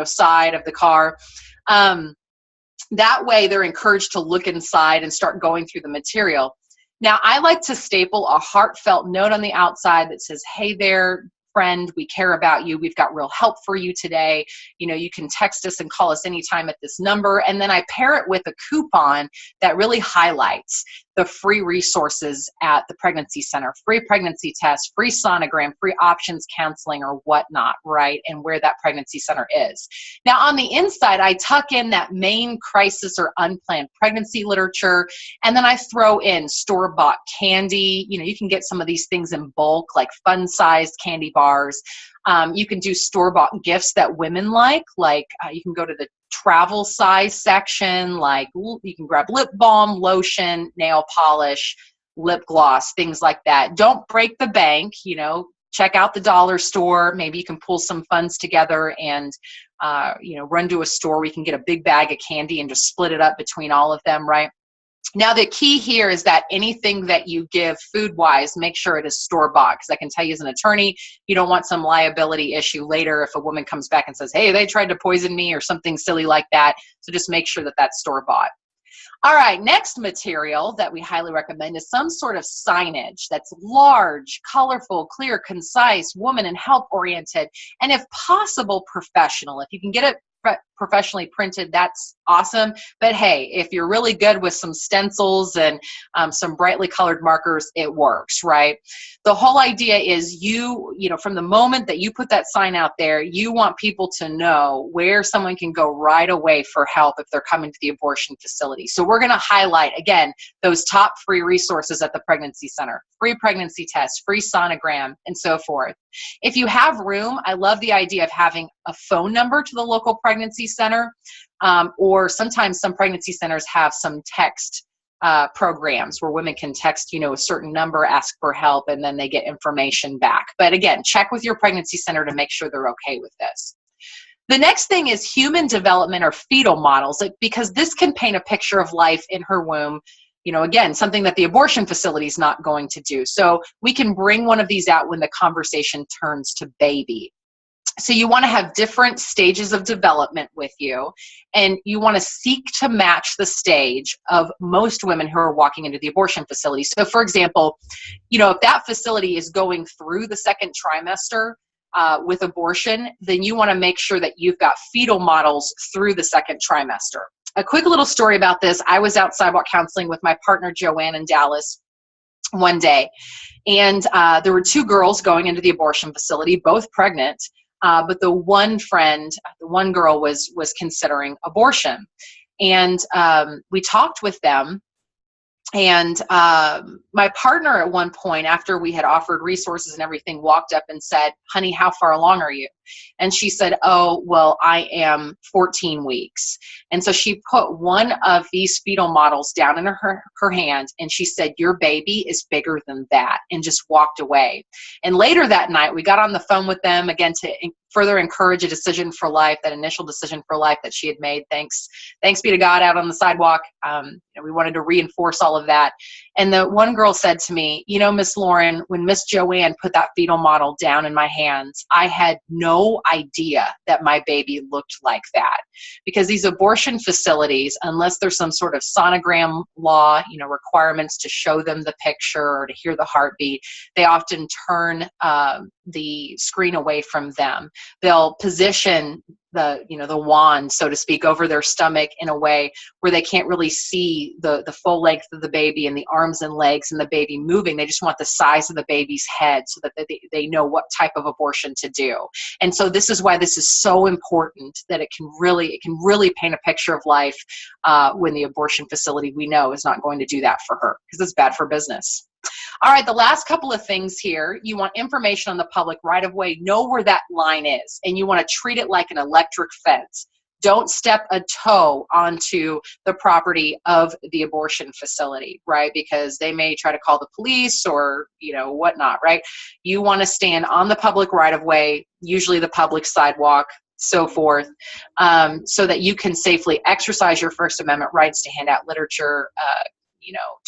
side of the car. That way, they're encouraged to look inside and start going through the material. Now, I like to staple a heartfelt note on the outside that says, hey there, friend. We care about you. We've got real help for you today. You know, you can text us and call us anytime at this number. And then I pair it with a coupon that really highlights the free resources at the pregnancy center, free pregnancy test, free sonogram, free options counseling or whatnot, right? And where that pregnancy center is. Now on the inside, I tuck in that main crisis or unplanned pregnancy literature, and then I throw in store-bought candy. You know, you can get some of these things in bulk, like fun-sized candy bars. You can do store-bought gifts that women like you can go to the travel size section, like you can grab lip balm, lotion, nail polish, lip gloss, things like that. Don't break the bank, you know, check out the dollar store. Maybe you can pull some funds together and, you know, run to a store where you can get a big bag of candy and just split it up between all of them, right? Now, the key here is that anything that you give food-wise, make sure it is store-bought, because I can tell you as an attorney, you don't want some liability issue later if a woman comes back and says, hey, they tried to poison me or something silly like that. So just make sure that that's store-bought. All right, next material that we highly recommend is some sort of signage that's large, colorful, clear, concise, woman and health-oriented, and if possible, professional. If you can get it professionally printed, that's awesome. But hey, if you're really good with some stencils and some brightly colored markers, it works, right? The whole idea is you know, from the moment that you put that sign out there, you want people to know where someone can go right away for help if they're coming to the abortion facility. So we're going to highlight, again, those top free resources at the pregnancy center: free pregnancy test, free sonogram, and so forth. If you have room, I love the idea of having a phone number to the local pregnancy center, or sometimes some pregnancy centers have some text programs where women can text, you know, a certain number, ask for help, and then they get information back. But again, check with your pregnancy center to make sure they're okay with this. The next thing is human development or fetal models, because this can paint a picture of life in her womb. You know, again, something that the abortion facility is not going to do. So we can bring one of these out when the conversation turns to baby. So you want to have different stages of development with you, and you want to seek to match the stage of most women who are walking into the abortion facility. So for example, you know, if that facility is going through the second trimester with abortion, then you want to make sure that you've got fetal models through the second trimester. A quick little story about this. I was out Sidewalk counseling with my partner, Joanne, in Dallas one day. And there were two girls going into the abortion facility, both pregnant. But the one girl was considering abortion. And we talked with them. And my partner at one point, after we had offered resources and everything, walked up and said, honey, how far along are you? And she said, oh, well, I am 14 weeks. And so she put one of these fetal models down in her hand, and she said, your baby is bigger than that, and just walked away. And later that night, we got on the phone with them again to further encourage a decision for life, that initial decision for life that she had made. Thanks be to God, out on the sidewalk. We wanted to reinforce all of that. And the one girl said to me, you know, Miss Lauren, when Miss Joanne put that fetal model down in my hands, I had no idea that my baby looked like that. Because these abortion facilities, unless there's some sort of sonogram law, you know, requirements to show them the picture or to hear the heartbeat, they often turn the screen away from them. They'll position the wand, so to speak, over their stomach in a way where they can't really see the full length of the baby and the arms and legs and the baby moving. They just want the size of the baby's head so that they know what type of abortion to do. And so this is why this is so important, that it can really paint a picture of life when the abortion facility, we know, is not going to do that for her, because it's bad for business. All right, the last couple of things here. You want information on the public right-of-way. Know where that line is, and you want to treat it like an electric fence. Don't step a toe onto the property of the abortion facility, right? Because they may try to call the police or, you know, whatnot, right? You want to stand on the public right-of-way, usually the public sidewalk, so forth, so that you can safely exercise your First Amendment rights to hand out literature,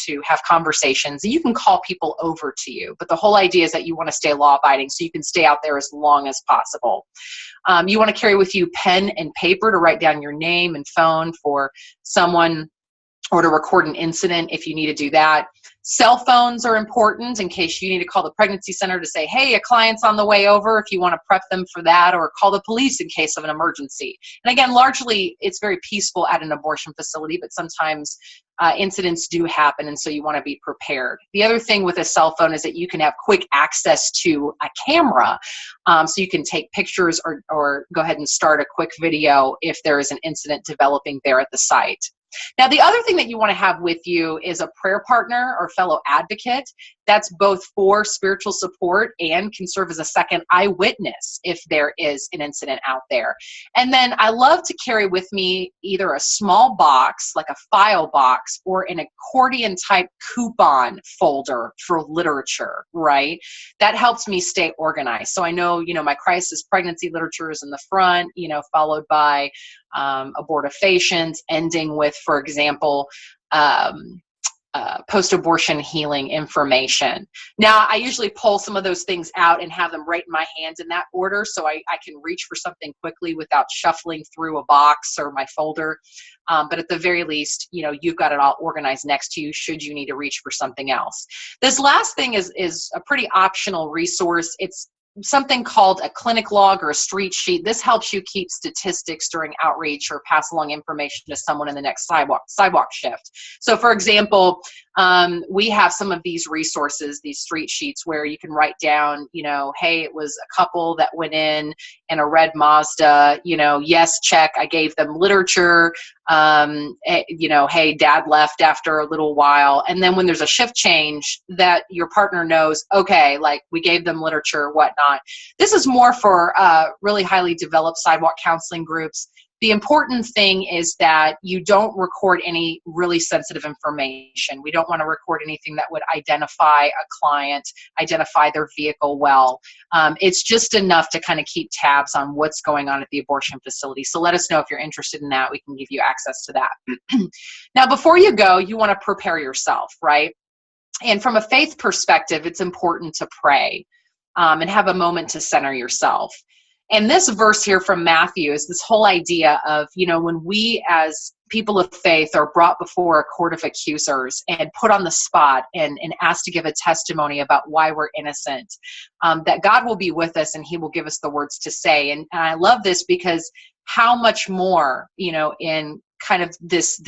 to have conversations. You can call people over to you, but the whole idea is that you want to stay law-abiding so you can stay out there as long as possible. You want to carry with you pen and paper to write down your name and phone for someone, or to record an incident if you need to do that. Cell phones are important in case you need to call the pregnancy center to say, hey, a client's on the way over, if you want to prep them for that, or call the police in case of an emergency. And again, largely it's very peaceful at an abortion facility, but sometimes incidents do happen, and so you want to be prepared. The other thing with a cell phone is that you can have quick access to a camera, so you can take pictures or go ahead and start a quick video if there is an incident developing there at the site. Now, the other thing that you want to have with you is a prayer partner or fellow advocate. That's both for spiritual support and can serve as a second eyewitness if there is an incident out there. And then I love to carry with me either a small box, like a file box, or an accordion type coupon folder for literature, right? That helps me stay organized. So I know, my crisis pregnancy literature is in the front, followed by abortifacients, ending with, for example, post-abortion healing information. Now, I usually pull some of those things out and have them right in my hands in that order, so I can reach for something quickly without shuffling through a box or my folder. But at the very least, you've got it all organized next to you should you need to reach for something else. This last thing is a pretty optional resource. It's something called a clinic log or a street sheet. This helps you keep statistics during outreach or pass along information to someone in the next sidewalk shift. So for example, we have some of these resources, these street sheets, where you can write down, hey, it was a couple that went in a red Mazda, yes, check, I gave them literature, hey, dad left after a little while. And then when there's a shift change, that your partner knows, okay, like we gave them literature, whatnot. This is more for really highly developed sidewalk counseling groups. The important thing is that you don't record any really sensitive information. We don't want to record anything that would identify a client, identify their vehicle well. It's just enough to kind of keep tabs on what's going on at the abortion facility. So let us know if you're interested in that. We can give you access to that. Now, before you go, you want to prepare yourself, right? And from a faith perspective, it's important to pray and have a moment to center yourself. And this verse here from Matthew is this whole idea of, when we as people of faith are brought before a court of accusers and put on the spot and asked to give a testimony about why we're innocent, that God will be with us and he will give us the words to say. And I love this because how much more, in kind of this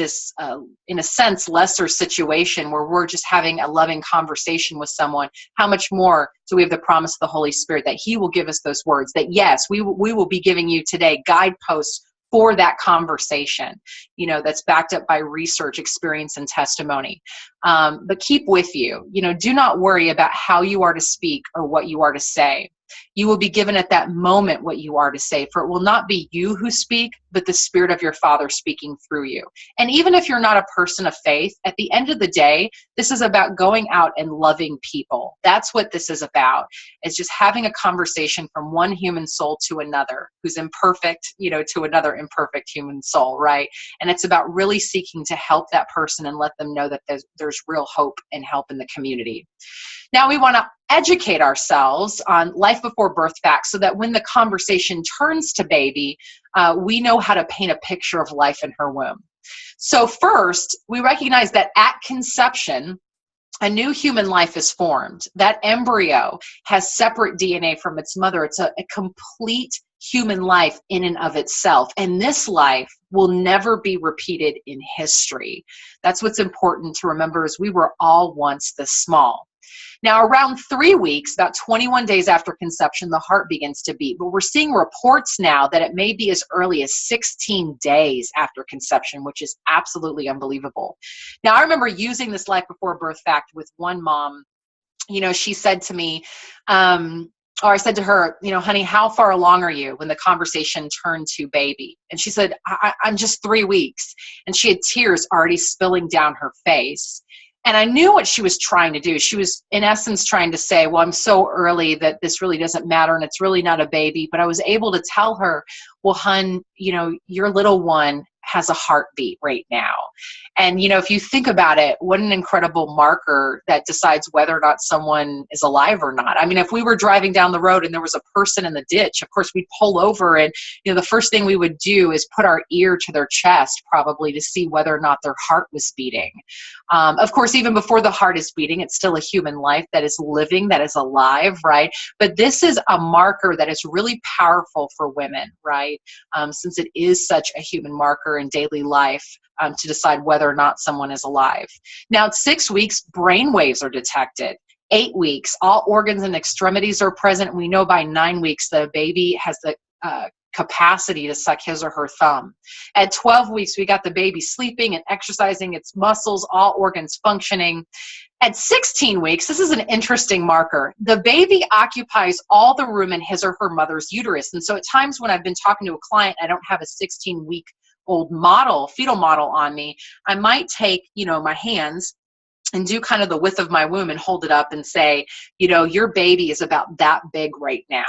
in a sense, lesser situation where we're just having a loving conversation with someone, how much more do we have the promise of the Holy Spirit that he will give us those words, that yes, we will be giving you today guideposts for that conversation, that's backed up by research, experience, and testimony. But keep with you, do not worry about how you are to speak or what you are to say. You will be given at that moment what you are to say, for it will not be you who speak, but the Spirit of your Father speaking through you. And even if you're not a person of faith, at the end of the day, this is about going out and loving people. That's what this is about. It's just having a conversation from one human soul to another who's imperfect, to another imperfect human soul, right? And it's about really seeking to help that person and let them know that there's real hope and help in the community. Now we want to educate ourselves on life before birth facts so that when the conversation turns to baby, we know how to paint a picture of life in her womb. So first, we recognize that at conception, a new human life is formed. That embryo has separate DNA from its mother. It's a complete human life in and of itself. And this life will never be repeated in history. That's what's important to remember, is we were all once this small. Now, around 3 weeks, about 21 days after conception, the heart begins to beat. But we're seeing reports now that it may be as early as 16 days after conception, which is absolutely unbelievable. Now, I remember using this life before birth fact with one mom. She said to me, or I said to her, honey, how far along are you, when the conversation turned to baby? And she said, I'm just 3 weeks. And she had tears already spilling down her face. And I knew what she was trying to do. She was, in essence, trying to say, well, I'm so early that this really doesn't matter and it's really not a baby. But I was able to tell her, well, hun, your little one has a heartbeat right now. And, if you think about it, what an incredible marker that decides whether or not someone is alive or not. I mean, if we were driving down the road and there was a person in the ditch, of course, we'd pull over and, the first thing we would do is put our ear to their chest probably to see whether or not their heart was beating. Of course, even before the heart is beating, it's still a human life that is living, that is alive, right? But this is a marker that is really powerful for women, right? Since it is such a human marker in daily life to decide whether or not someone is alive. Now, at 6 weeks, brain waves are detected. 8 weeks, all organs and extremities are present. We know by 9 weeks the baby has the capacity to suck his or her thumb. At 12 weeks, we got the baby sleeping and exercising its muscles, all organs functioning. At 16 weeks, this is an interesting marker. The baby occupies all the room in his or her mother's uterus. And so at times when I've been talking to a client, I don't have a 16-week-old model, fetal model on me, I might take, my hands and do kind of the width of my womb and hold it up and say, your baby is about that big right now.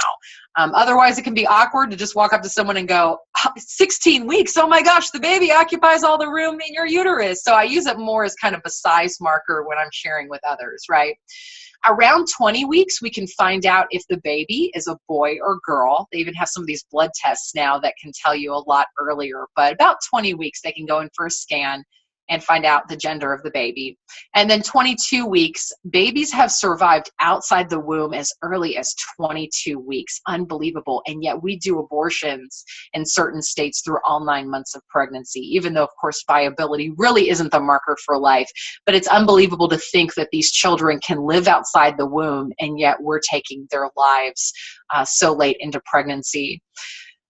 Otherwise, it can be awkward to just walk up to someone and go, 16 weeks, oh my gosh, the baby occupies all the room in your uterus. So I use it more as kind of a size marker when I'm sharing with others, right? Around 20 weeks, we can find out if the baby is a boy or girl. They even have some of these blood tests now that can tell you a lot earlier, but about 20 weeks, they can go in for a scan and find out the gender of the baby. And then 22 weeks, babies have survived outside the womb as early as 22 weeks. Unbelievable. And yet we do abortions in certain states through all 9 months of pregnancy, even though, of course, viability really isn't the marker for life. But it's unbelievable to think that these children can live outside the womb, and yet we're taking their lives so late into pregnancy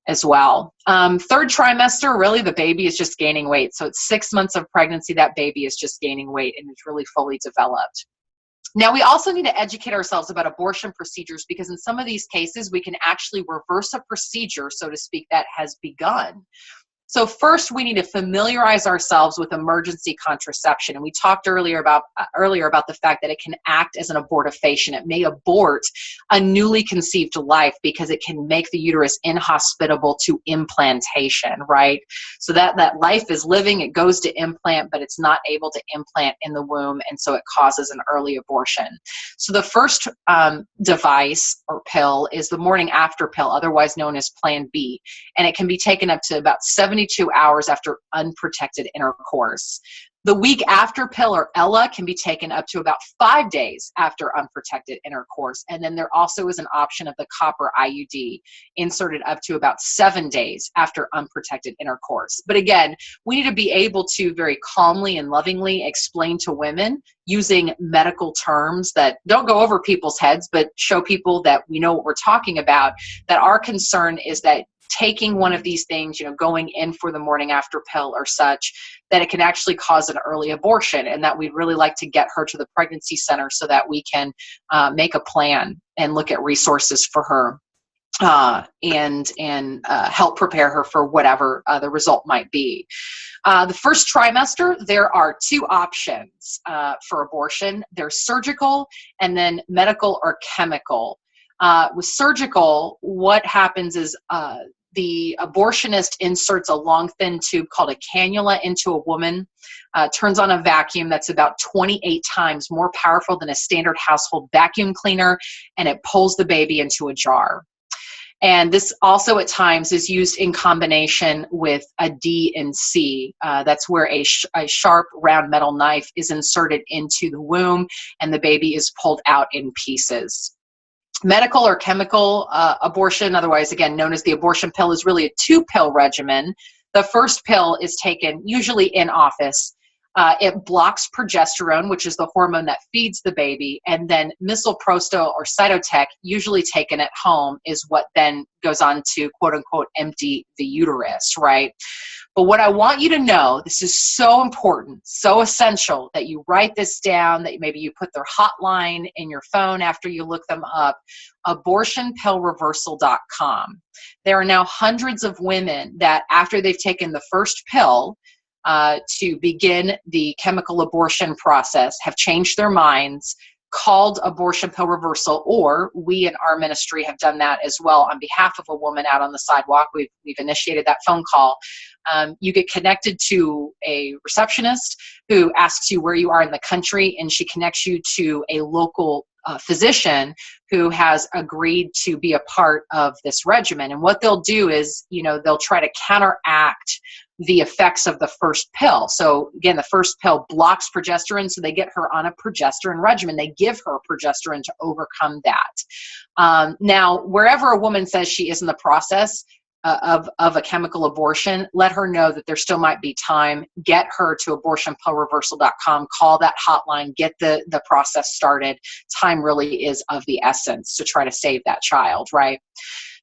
as well. Third trimester, really the baby is just gaining weight. So it's 6 months of pregnancy, that baby is just gaining weight and is really fully developed. Now, we also need to educate ourselves about abortion procedures, because in some of these cases, we can actually reverse a procedure, so to speak, that has begun. So first, we need to familiarize ourselves with emergency contraception. And we talked earlier about the fact that it can act as an abortifacient. It may abort a newly conceived life because it can make the uterus inhospitable to implantation, right? So that life is living, it goes to implant, but it's not able to implant in the womb, and so it causes an early abortion. So the first device or pill is the morning after pill, otherwise known as Plan B, and it can be taken up to about 72 hours after unprotected intercourse. The week after pill, or Ella, can be taken up to about 5 days after unprotected intercourse. And then there also is an option of the copper IUD inserted up to about 7 days after unprotected intercourse. But again, we need to be able to very calmly and lovingly explain to women using medical terms that don't go over people's heads, but show people that we know what we're talking about, that our concern is that taking one of these things, going in for the morning after pill or such, that it can actually cause an early abortion, and that we'd really like to get her to the pregnancy center so that we can make a plan and look at resources for her and help prepare her for whatever the result might be. The first trimester, there are 2 options for abortion. There's surgical and then medical or chemical. With surgical, what happens is the abortionist inserts a long, thin tube called a cannula into a woman, turns on a vacuum that's about 28 times more powerful than a standard household vacuum cleaner, and it pulls the baby into a jar. And this also at times is used in combination with a D&C. That's where a sharp round metal knife is inserted into the womb and the baby is pulled out in pieces. Medical or chemical abortion, otherwise again known as the abortion pill, is really a 2-pill regimen. The first pill is taken usually in office. It blocks progesterone, which is the hormone that feeds the baby, and then misoprostol or cytotec, usually taken at home, is what then goes on to quote unquote empty the uterus, right? But what I want you to know, this is so important, so essential that you write this down, that maybe you put their hotline in your phone after you look them up, abortionpillreversal.com. There are now hundreds of women that after they've taken the first pill to begin the chemical abortion process have changed their minds. called abortion pill reversal, or we in our ministry have done that as well on behalf of a woman out on the sidewalk. We've initiated that phone call. You get connected to a receptionist who asks you where you are in the country, and she connects you to a local physician who has agreed to be a part of this regimen. And what they'll do is, they'll try to counteract the effects of the first pill. So again, the first pill blocks progesterone, so they get her on a progesterone regimen. They give her progesterone to overcome that. Now, wherever a woman says she is in the process of a chemical abortion, let her know that there still might be time. Get her to abortionpillreversal.com, call that hotline, get the process started. Time really is of the essence to try to save that child, right?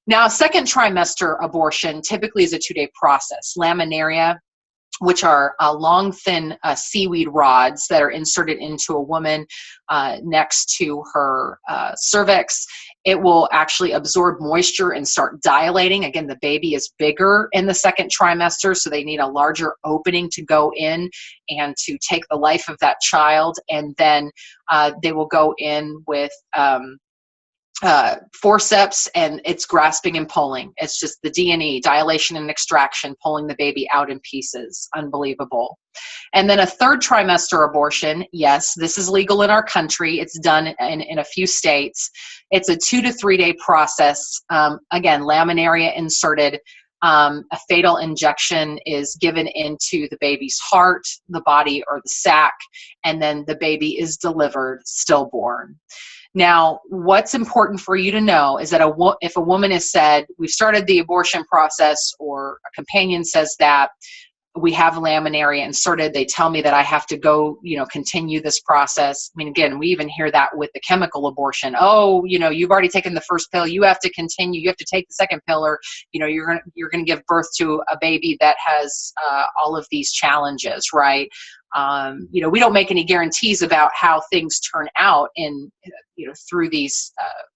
Now, second trimester abortion typically is a 2-day process. Laminaria, which are long, thin seaweed rods that are inserted into a woman next to her cervix. It will actually absorb moisture and start dilating. Again, the baby is bigger in the second trimester, so they need a larger opening to go in and to take the life of that child. And then they will go in with forceps, and it's grasping and pulling. It's just the D&E, dilation and extraction, pulling the baby out in pieces. Unbelievable. And then a third trimester abortion, yes, this is legal in our country. It's done in a few states. It's a 2 to 3 day process. Again, laminaria inserted. A fatal injection is given into the baby's heart, the body, or the sac, and then the baby is delivered stillborn. Now, what's important for you to know is that if a woman has said, we've started the abortion process, or a companion says that we have laminaria inserted, they tell me that I have to go, continue this process. I mean, again, we even hear that with the chemical abortion. Oh, you've already taken the first pill, you have to continue, you have to take the second pill, or, you're going to give birth to a baby that has all of these challenges, right? We don't make any guarantees about how things turn out through these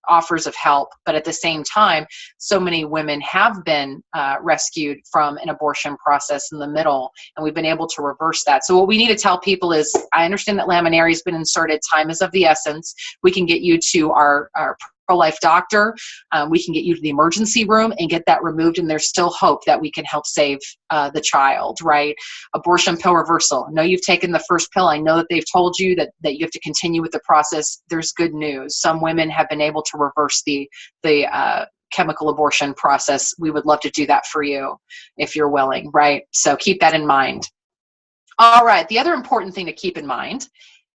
offers of help. But at the same time, so many women have been rescued from an abortion process in the middle, and we've been able to reverse that. So what we need to tell people is, I understand that laminaria has been inserted. Time is of the essence. We can get you to our pro-life doctor. We can get you to the emergency room and get that removed, and there's still hope that we can help save the child, right? Abortion pill reversal. I know you've taken the first pill. I know that they've told you that you have to continue with the process. There's good news. Some women have been able to reverse the chemical abortion process. We would love to do that for you if you're willing, right? So keep that in mind. All right. The other important thing to keep in mind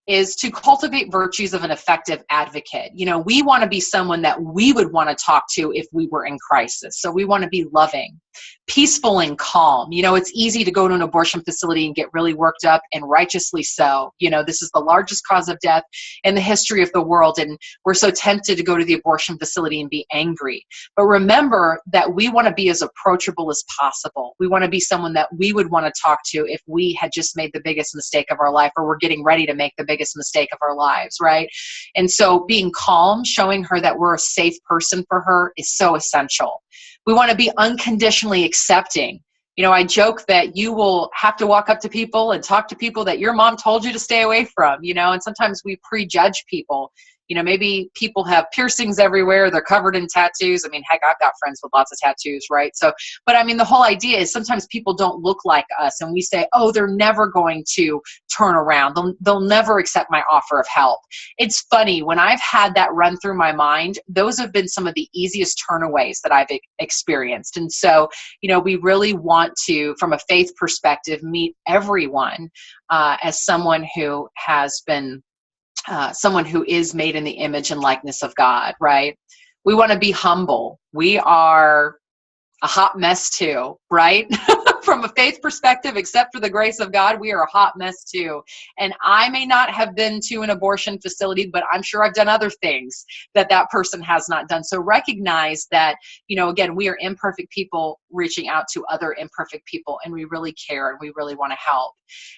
is to cultivate virtues of an effective advocate. We want to be someone that we would want to talk to if we were in crisis. So we want to be loving, peaceful, and calm. It's easy to go to an abortion facility and get really worked up, and righteously so. This is the largest cause of death in the history of the world, and we're so tempted to go to the abortion facility and be angry. But remember that we want to be as approachable as possible. We want to be someone that we would want to talk to if we had just made the biggest mistake of our life, or we're getting ready to make the biggest mistake of our lives, right? And so being calm, showing her that we're a safe person for her, is so essential. We want to be unconditionally accepting. I joke that you will have to walk up to people and talk to people that your mom told you to stay away from, and sometimes we prejudge people. Maybe people have piercings everywhere. They're covered in tattoos. I mean, heck, I've got friends with lots of tattoos, right? So, but I mean, the whole idea is sometimes people don't look like us, and we say, oh, they're never going to turn around. They'll never accept my offer of help. It's funny, when I've had that run through my mind, those have been some of the easiest turnaways that I've experienced. And so, we really want to, from a faith perspective, meet everyone as someone who has been someone who is made in the image and likeness of God, right? We want to be humble. We are a hot mess too, right? From a faith perspective, except for the grace of God, we are a hot mess too. And I may not have been to an abortion facility, but I'm sure I've done other things that person has not done. So recognize that, again, we are imperfect people reaching out to other imperfect people, and we really care and we really want to help.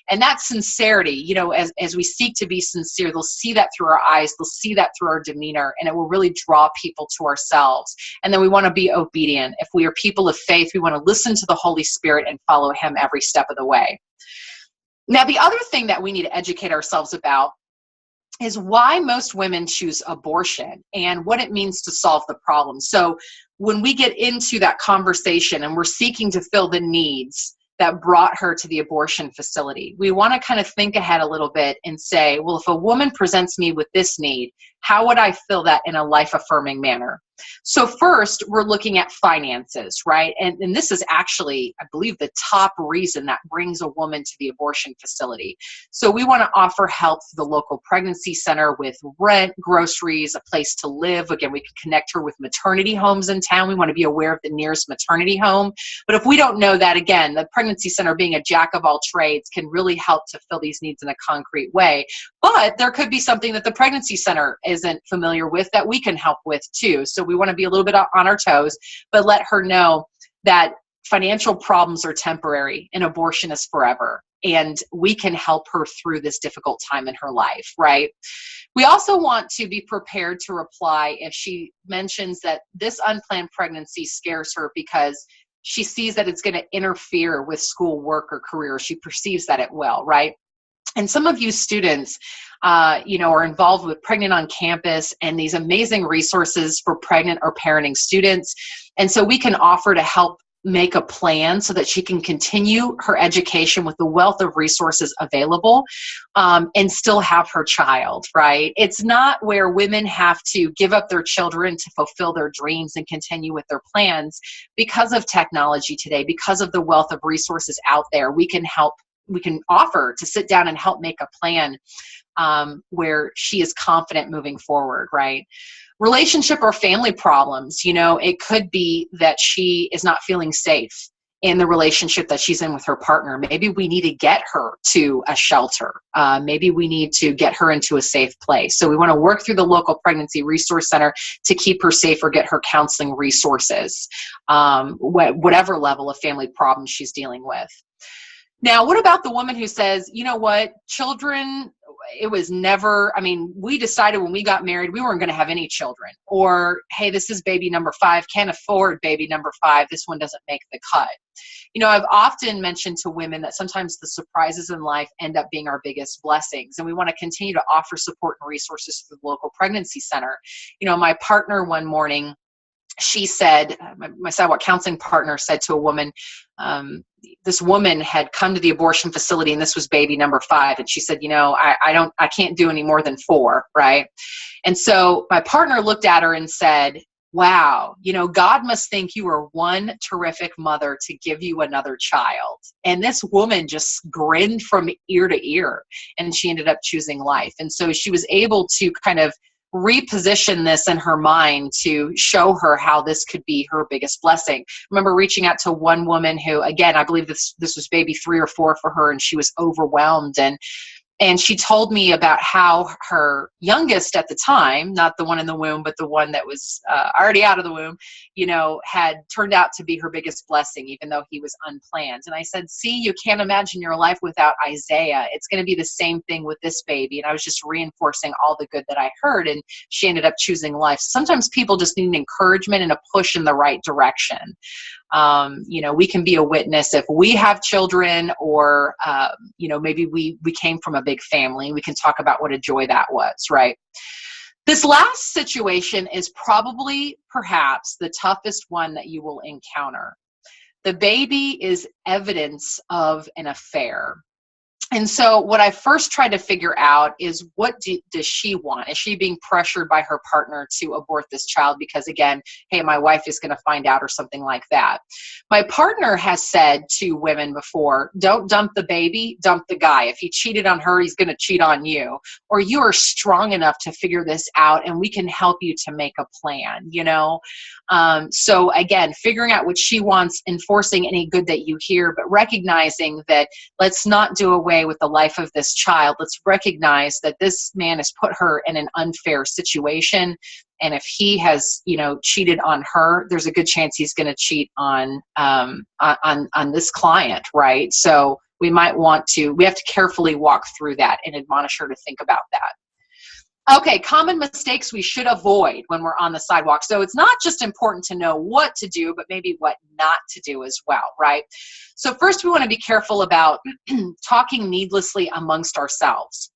And that sincerity, as we seek to be sincere, they'll see that through our eyes, they'll see that through our demeanor, and it will really draw people to ourselves. And then we want to be obedient. If we are people of faith, we want to listen to the Holy Spirit and follow him every step of the way. Now, the other thing that we need to educate ourselves about is why most women choose abortion and what it means to solve the problem. So when we get into that conversation and we're seeking to fill the needs that brought her to the abortion facility, we want to kind of think ahead a little bit and say, well, if a woman presents me with this need, how would I fill that in a life-affirming manner? So first, we're looking at finances, right? And this is actually, I believe, the top reason that brings a woman to the abortion facility. So we want to offer help to the local pregnancy center with rent, groceries, a place to live. Again, we can connect her with maternity homes in town. We want to be aware of the nearest maternity home. But if we don't know that, again, the pregnancy center, being a jack of all trades, can really help to fill these needs in a concrete way. But there could be something that the pregnancy center isn't familiar with that we can help with too. So we want to be a little bit on our toes, but let her know that financial problems are temporary and abortion is forever. And we can help her through this difficult time in her life, right? We also want to be prepared to reply if she mentions that this unplanned pregnancy scares her because she sees that it's going to interfere with school work or career. She perceives that it will, right? And some of you students, are involved with Pregnant on Campus and these amazing resources for pregnant or parenting students. And so we can offer to help make a plan so that she can continue her education with the wealth of resources available and still have her child, right? It's not where women have to give up their children to fulfill their dreams and continue with their plans. Because of technology today, because of the wealth of resources out there, we can offer to sit down and help make a plan where she is confident moving forward, right? Relationship or family problems, it could be that she is not feeling safe in the relationship that she's in with her partner. Maybe we need to get her to a shelter. Maybe we need to get her into a safe place. So we want to work through the local pregnancy resource center to keep her safe or get her counseling resources, whatever level of family problems she's dealing with. Now, what about the woman who says, you know what, children, it was never, we decided when we got married, we weren't going to have any children. Or, hey, this is baby number 5, can't afford baby number 5. This one doesn't make the cut. I've often mentioned to women that sometimes the surprises in life end up being our biggest blessings. And we want to continue to offer support and resources through the local pregnancy center. My partner one morning, she said, my Sidewalk counseling partner said to a woman, this woman had come to the abortion facility and this was baby number 5. And she said, I can't do any more than 4. Right. And so my partner looked at her and said, wow, God must think you are one terrific mother to give you another child. And this woman just grinned from ear to ear and she ended up choosing life. And so she was able to kind of reposition this in her mind to show her how this could be her biggest blessing. I remember reaching out to one woman who, again, I believe this was baby 3 or 4 for her, and she was overwhelmed. And she told me about how her youngest at the time, not the one in the womb, but the one that was already out of the womb, had turned out to be her biggest blessing, even though he was unplanned. And I said, see, you can't imagine your life without Isaiah. It's going to be the same thing with this baby. And I was just reinforcing all the good that I heard. And she ended up choosing life. Sometimes people just need an encouragement and a push in the right direction. We can be a witness if we have children or, maybe we came from a big family. We can talk about what a joy that was, right? This last situation is perhaps the toughest one that you will encounter. The baby is evidence of an affair. And so what I first tried to figure out is what does she want? Is she being pressured by her partner to abort this child because, again, hey, my wife is going to find out or something like that? My partner has said to women before, don't dump the baby, dump the guy. If he cheated on her, he's going to cheat on you. Or you are strong enough to figure this out and we can help you to make a plan, So again, figuring out what she wants, enforcing any good that you hear, but recognizing that let's not do away with the life of this child. Let's recognize that this man has put her in an unfair situation. And if he has, cheated on her, there's a good chance he's going to cheat on this client, right? So we have to carefully walk through that and admonish her to think about that. Okay, common mistakes we should avoid when we're on the sidewalk. So it's not just important to know what to do, but maybe what not to do as well, right? So first, we want to be careful about talking needlessly amongst ourselves.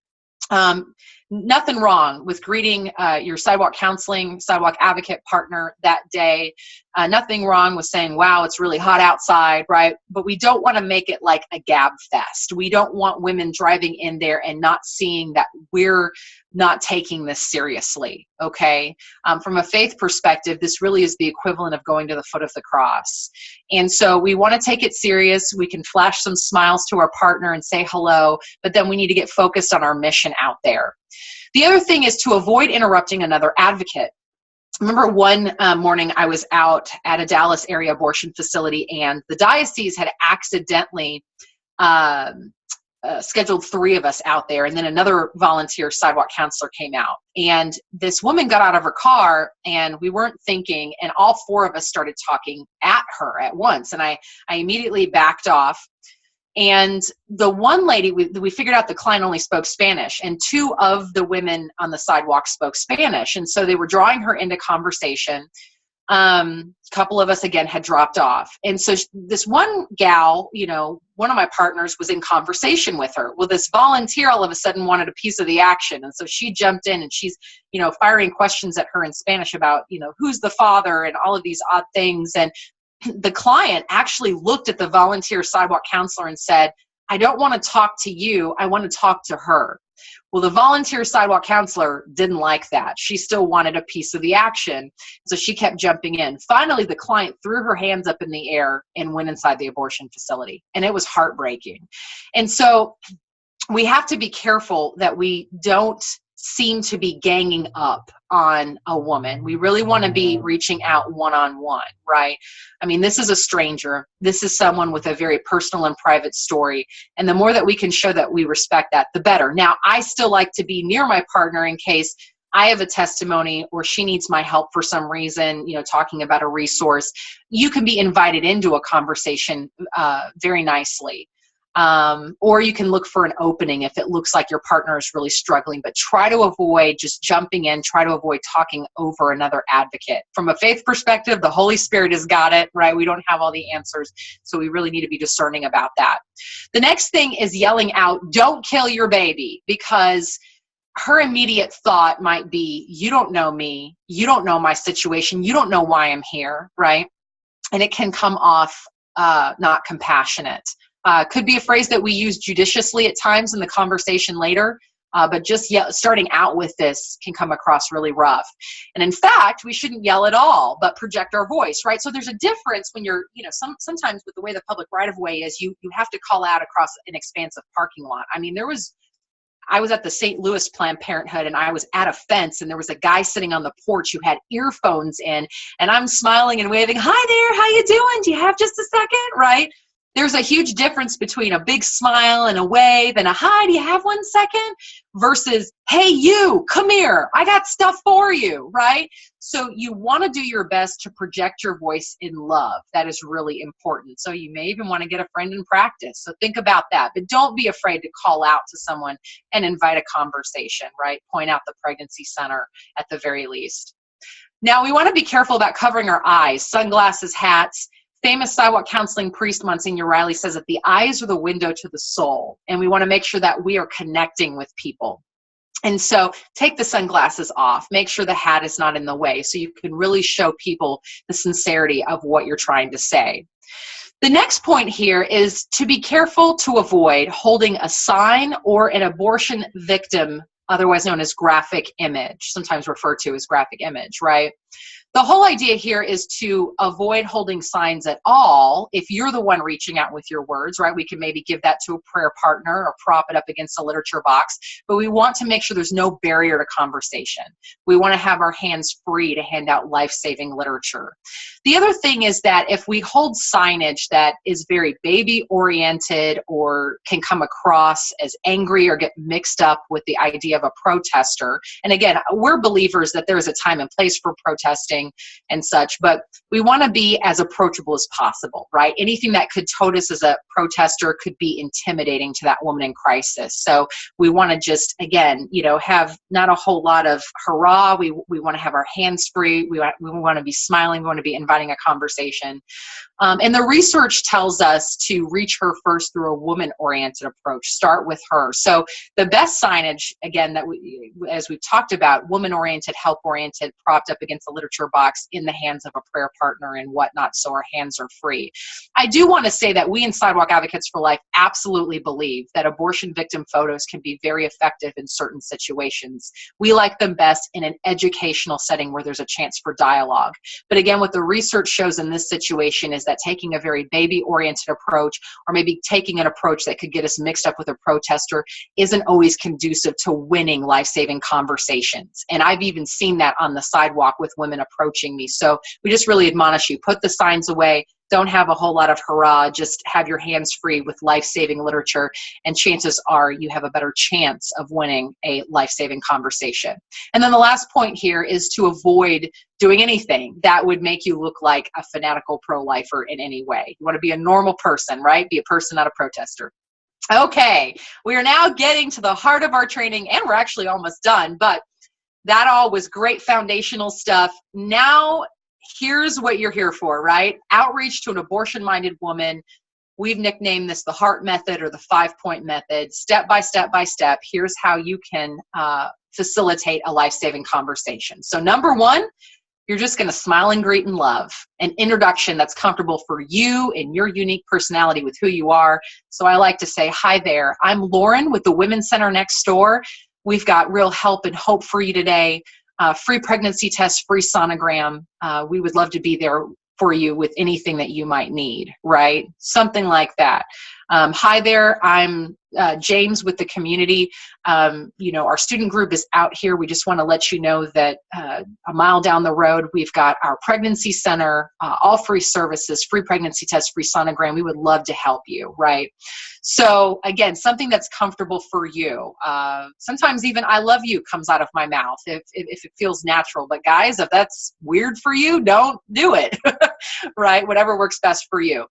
Nothing wrong with greeting your sidewalk counseling, sidewalk advocate partner that day. Nothing wrong with saying, wow, it's really hot outside, right? But we don't want to make it like a gab fest. We don't want women driving in there and not seeing that we're not taking this seriously, okay? From a faith perspective, this really is the equivalent of going to the foot of the cross. And so we want to take it serious. We can flash some smiles to our partner and say hello, but then we need to get focused on our mission out there. The other thing is to avoid interrupting another advocate. I remember one morning I was out at a Dallas area abortion facility, and the diocese had accidentally scheduled 3 of us out there, and then another volunteer sidewalk counselor came out. And this woman got out of her car, and we weren't thinking, and all 4 of us started talking at her at once. And I immediately backed off. And the one lady, we figured out the client only spoke Spanish, and 2 of the women on the sidewalk spoke Spanish. And so they were drawing her into conversation. A couple of us, again, had dropped off. And so this one gal, one of my partners was in conversation with her. Well, this volunteer all of a sudden wanted a piece of the action. And so she jumped in, and she's, firing questions at her in Spanish about, who's the father and all of these odd things. And the client actually looked at the volunteer sidewalk counselor and said, I don't want to talk to you. I want to talk to her. Well, the volunteer sidewalk counselor didn't like that. She still wanted a piece of the action. So she kept jumping in. Finally, the client threw her hands up in the air and went inside the abortion facility. And it was heartbreaking. And so we have to be careful that we don't seem to be ganging up on a woman. We really want to be reaching out one-on-one, right? I mean, this is a stranger. This is someone with a very personal and private story. And the more that we can show that we respect that, the better. Now, I still like to be near my partner in case I have a testimony or she needs my help for some reason, talking about a resource. You can be invited into a conversation very nicely. Or you can look for an opening if it looks like your partner is really struggling, but try to avoid just jumping in, try to avoid talking over another advocate. From a faith perspective, the Holy Spirit has got it, right? We don't have all the answers, so we really need to be discerning about that. The next thing is yelling out, don't kill your baby, because her immediate thought might be, you don't know me, you don't know my situation, you don't know why I'm here, right? And it can come off not compassionate. Could be a phrase that we use judiciously at times in the conversation later, but just starting out with this can come across really rough. And in fact, we shouldn't yell at all, but project our voice, right? So there's a difference when you're, sometimes with the way the public right-of-way is, you have to call out across an expansive parking lot. I mean, I was at the St. Louis Planned Parenthood, and I was at a fence, and there was a guy sitting on the porch who had earphones in, and I'm smiling and waving, hi there, how you doing? Do you have just a second, right? There's a huge difference between a big smile and a wave and a hi, do you have 1 second? Versus, hey, you, come here, I got stuff for you, right? So you want to do your best to project your voice in love. That is really important. So you may even want to get a friend in practice. So think about that. But don't be afraid to call out to someone and invite a conversation, right? Point out the pregnancy center at the very least. Now, we want to be careful about covering our eyes, sunglasses, hats. Famous sidewalk counseling priest, Monsignor Riley, says that the eyes are the window to the soul, and we want to make sure that we are connecting with people. And so take the sunglasses off, make sure the hat is not in the way, so you can really show people the sincerity of what you're trying to say. The next point here is to be careful to avoid holding a sign or an abortion victim, otherwise known as graphic image, sometimes referred to as graphic image, right? The whole idea here is to avoid holding signs at all. If you're the one reaching out with your words, right, we can maybe give that to a prayer partner or prop it up against a literature box, but we want to make sure there's no barrier to conversation. We want to have our hands free to hand out life-saving literature. The other thing is that if we hold signage that is very baby-oriented or can come across as angry or get mixed up with the idea of a protester, and again, we're believers that there is a time and place for protesting, something and such. But we want to be as approachable as possible, right? Anything that could tote us as a protester could be intimidating to that woman in crisis. So we want to just, again, have not a whole lot of hurrah. We want to have our hands free. We want to be smiling. We want to be inviting a conversation. And the research tells us to reach her first through a woman-oriented approach. Start with her. So the best signage, again, that as we've talked about, woman-oriented, help-oriented, propped up against a literature box in the hands of a prayer partner and whatnot, so our hands are free. I do want to say that we in Sidewalk Advocates for Life absolutely believe that abortion victim photos can be very effective in certain situations. We like them best in an educational setting where there's a chance for dialogue. But again, what the research shows in this situation is that taking a very baby-oriented approach, or maybe taking an approach that could get us mixed up with a protester, isn't always conducive to winning life-saving conversations. And I've even seen that on the sidewalk with women approaching me. So we just really admonish you, put the signs away. Don't have a whole lot of hurrah, just have your hands free with life-saving literature, and chances are you have a better chance of winning a life-saving conversation. And then the last point here is to avoid doing anything that would make you look like a fanatical pro-lifer in any way. You want to be a normal person, right? Be a person, not a protester. Okay, we are now getting to the heart of our training, and we're actually almost done, but that all was great foundational stuff. Now, here's what you're here for, right? Outreach to an abortion-minded woman. We've nicknamed this the heart method or the 5-point method. Step by step by step, here's how you can facilitate a life-saving conversation. So number one, you're just going to smile and greet and love. An introduction that's comfortable for you and your unique personality with who you are. So I like to say, hi there, I'm Lauren with the Women's Center next door. We've got real help and hope for you today. Free pregnancy test, free sonogram. We would love to be there for you with anything that you might need, right? Something like that. Hi there, I'm James with the community. Our student group is out here. We just want to let you know that a mile down the road, we've got our pregnancy center, all free services, free pregnancy test, free sonogram. We would love to help you, right? So again, something that's comfortable for you. Sometimes even I love you comes out of my mouth if it feels natural. But guys, if that's weird for you, don't do it, right? Whatever works best for you.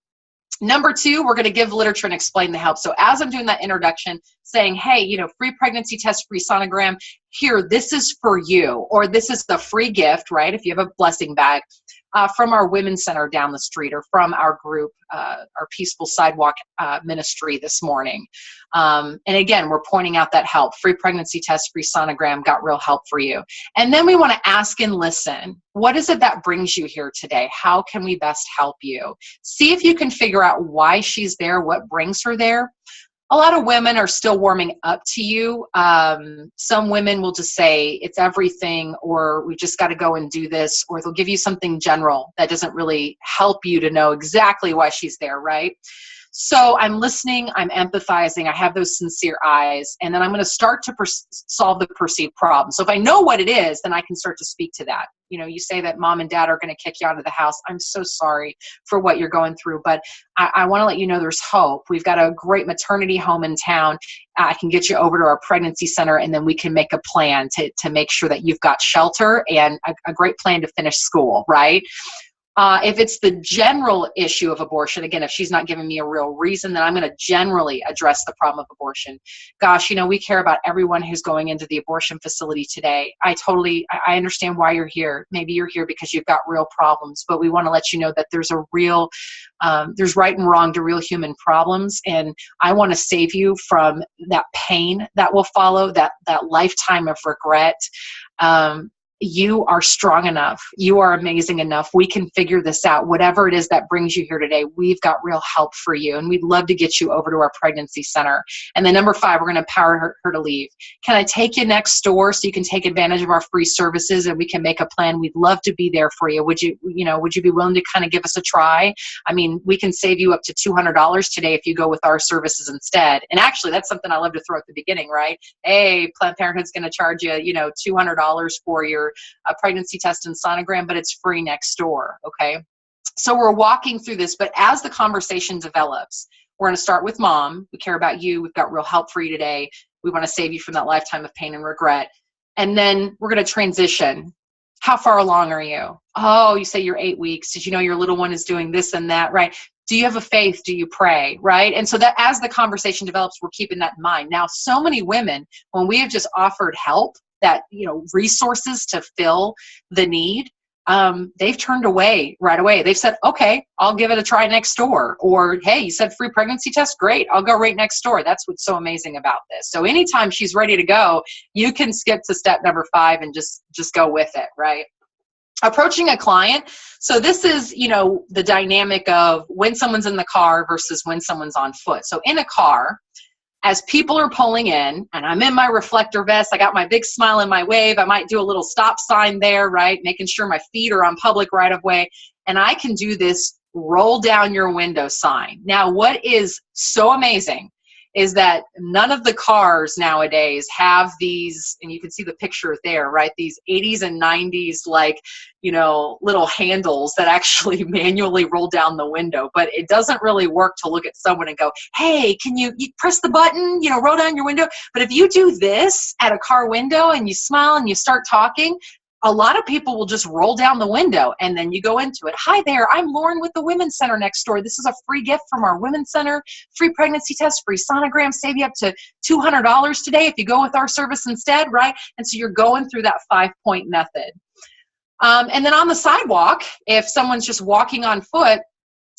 Number two, we're going to give literature and explain the help. So as I'm doing that introduction, saying, hey, free pregnancy test, free sonogram, here, this is for you, or this is the free gift, right? If you have a blessing bag from our Women's Center down the street, or from our group, our Peaceful Sidewalk ministry this morning. And again, we're pointing out that help. Free pregnancy test, free sonogram, got real help for you. And then we want to ask and listen. What is it that brings you here today? How can we best help you? See if you can figure out why she's there, what brings her there. A lot of women are still warming up to you. Some women will just say it's everything, or we just got to go and do this, or they'll give you something general that doesn't really help you to know exactly why she's there, right? So I'm listening, I'm empathizing, I have those sincere eyes, and then I'm going to start to solve the perceived problem. So if I know what it is, then I can start to speak to that. You say that mom and dad are going to kick you out of the house. I'm so sorry for what you're going through, but I want to let you know there's hope. We've got a great maternity home in town. I can get you over to our pregnancy center, and then we can make a plan to make sure that you've got shelter and a great plan to finish school, right? If it's the general issue of abortion, again, if she's not giving me a real reason, then I'm going to generally address the problem of abortion. Gosh, we care about everyone who's going into the abortion facility today. I understand why you're here. Maybe you're here because you've got real problems, but we want to let you know that there's there's right and wrong to real human problems. And I want to save you from that pain that will follow, that lifetime of regret. You are strong enough. You are amazing enough. We can figure this out. Whatever it is that brings you here today, we've got real help for you. And we'd love to get you over to our pregnancy center. And then number 5, we're going to empower her to leave. Can I take you next door so you can take advantage of our free services and we can make a plan? We'd love to be there for you. Would you be willing to kind of give us a try? I mean, we can save you up to $200 today if you go with our services instead. And actually, that's something I love to throw at the beginning, right? Hey, Planned Parenthood's going to charge you, $200 for your a pregnancy test and sonogram, but it's free next door, okay? So we're walking through this, but as the conversation develops, we're going to start with mom. We care about you. We've got real help for you today. We want to save you from that lifetime of pain and regret. And then we're going to transition How far along are you? Oh, you say you're 8 weeks. Did you know your little one is doing this and that, right? Do you have a faith? Do you pray, right? And so that as the conversation develops, we're keeping that in mind. Now, so many women, when we have just offered help, that, resources to fill the need, they've turned away right away. They've said, okay, I'll give it a try next door. Or, hey, you said free pregnancy test? Great. I'll go right next door. That's what's so amazing about this. So anytime she's ready to go, you can skip to step number 5 and just go with it, right? Approaching a client. So this is, the dynamic of when someone's in the car versus when someone's on foot. So in a car, as people are pulling in, and I'm in my reflector vest, I got my big smile and my wave, I might do a little stop sign there, right? Making sure my feet are on public right of way. And I can do this roll down your window sign. Now, what is so amazing is that none of the cars nowadays have these, and you can see the picture there, right? These 80s and 90s, little handles that actually manually roll down the window. But it doesn't really work to look at someone and go, hey, can you press the button, roll down your window? But if you do this at a car window and you smile and you start talking, a lot of people will just roll down the window and then you go into it. Hi there, I'm Lauren with the Women's Center next door. This is a free gift from our Women's Center, free pregnancy test, free sonogram, save you up to $200 today if you go with our service instead, right? And so you're going through that 5-point method. And then on the sidewalk, if someone's just walking on foot,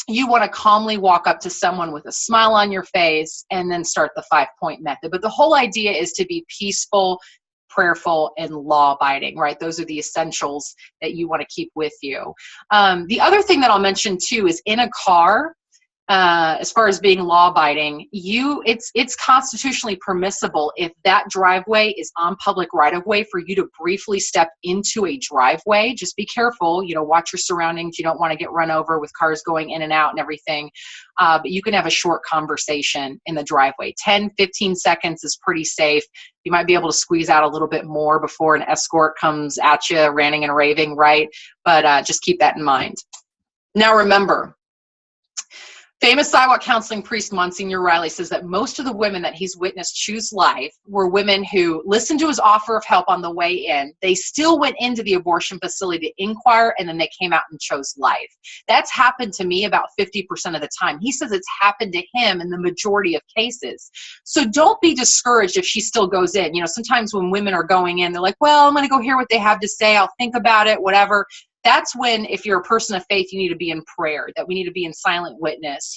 you want to calmly walk up to someone with a smile on your face and then start the 5-point method. But the whole idea is to be peaceful, prayerful, and law-abiding, right? Those are the essentials that you want to keep with you. The other thing that I'll mention too is in a car, as far as being law-abiding, it's constitutionally permissible if that driveway is on public right-of-way for you to briefly step into a driveway. Just be careful, watch your surroundings. You don't want to get run over with cars going in and out and everything. But you can have a short conversation in the driveway. 10, 15 seconds is pretty safe. You might be able to squeeze out a little bit more before an escort comes at you, ranting and raving, right? But just keep that in mind. Now remember, famous sidewalk counseling priest Monsignor Riley says that most of the women that he's witnessed choose life were women who listened to his offer of help on the way in. They still went into the abortion facility to inquire, and then they came out and chose life. That's happened to me about 50% of the time. He says it's happened to him in the majority of cases. So don't be discouraged if she still goes in. Sometimes when women are going in, they're like, well, I'm going to go hear what they have to say. I'll think about it, whatever. That's when, if you're a person of faith, you need to be in prayer, that we need to be in silent witness,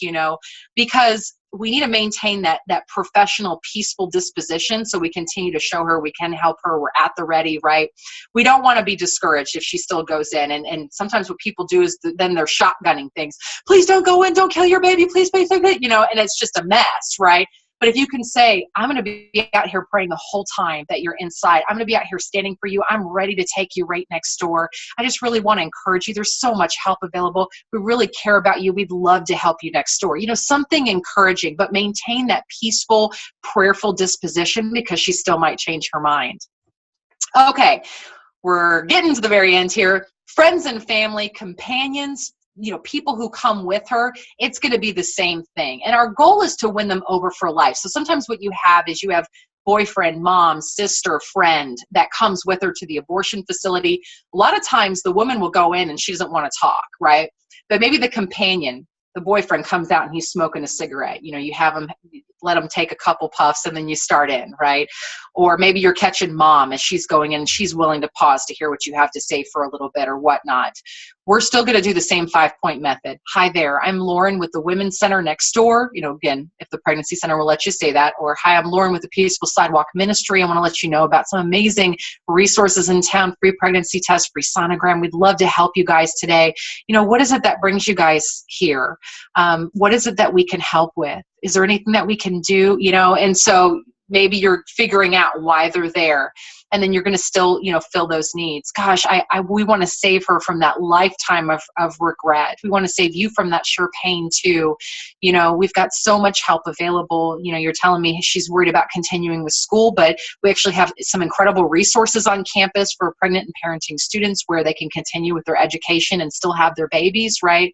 because we need to maintain that professional, peaceful disposition so we continue to show her we can help her. We're at the ready, right? We don't want to be discouraged if she still goes in. And sometimes what people do is then they're shotgunning things. Please don't go in. Don't kill your baby. Please, and it's just a mess, right? But if you can say, I'm going to be out here praying the whole time that you're inside. I'm going to be out here standing for you. I'm ready to take you right next door. I just really want to encourage you. There's so much help available. We really care about you. We'd love to help you next door. Something encouraging, but maintain that peaceful, prayerful disposition because she still might change her mind. Okay, we're getting to the very end here. Friends and family, companions, people who come with her, it's going to be the same thing. And our goal is to win them over for life. So sometimes what you have boyfriend, mom, sister, friend that comes with her to the abortion facility. A lot of times the woman will go in and she doesn't want to talk, right? But maybe the companion, the boyfriend comes out and he's smoking a cigarette. You have him, let him take a couple puffs and then you start in, right? Or maybe you're catching mom as she's going in and she's willing to pause to hear what you have to say for a little bit or whatnot. We're still going to do the same 5-point method. Hi there, I'm Lauren with the Women's Center next door. Again, if the pregnancy center will let you say that. Or hi, I'm Lauren with the Peaceful Sidewalk Ministry. I want to let you know about some amazing resources in town, free pregnancy test, free sonogram. We'd love to help you guys today. What is it that brings you guys here? What is it that we can help with? Is there anything that we can do? And so maybe you're figuring out why they're there. And then you're going to still, fill those needs. Gosh, we want to save her from that lifetime of regret. We want to save you from that sure pain too. We've got so much help available. You're telling me she's worried about continuing with school, but we actually have some incredible resources on campus for pregnant and parenting students where they can continue with their education and still have their babies, right?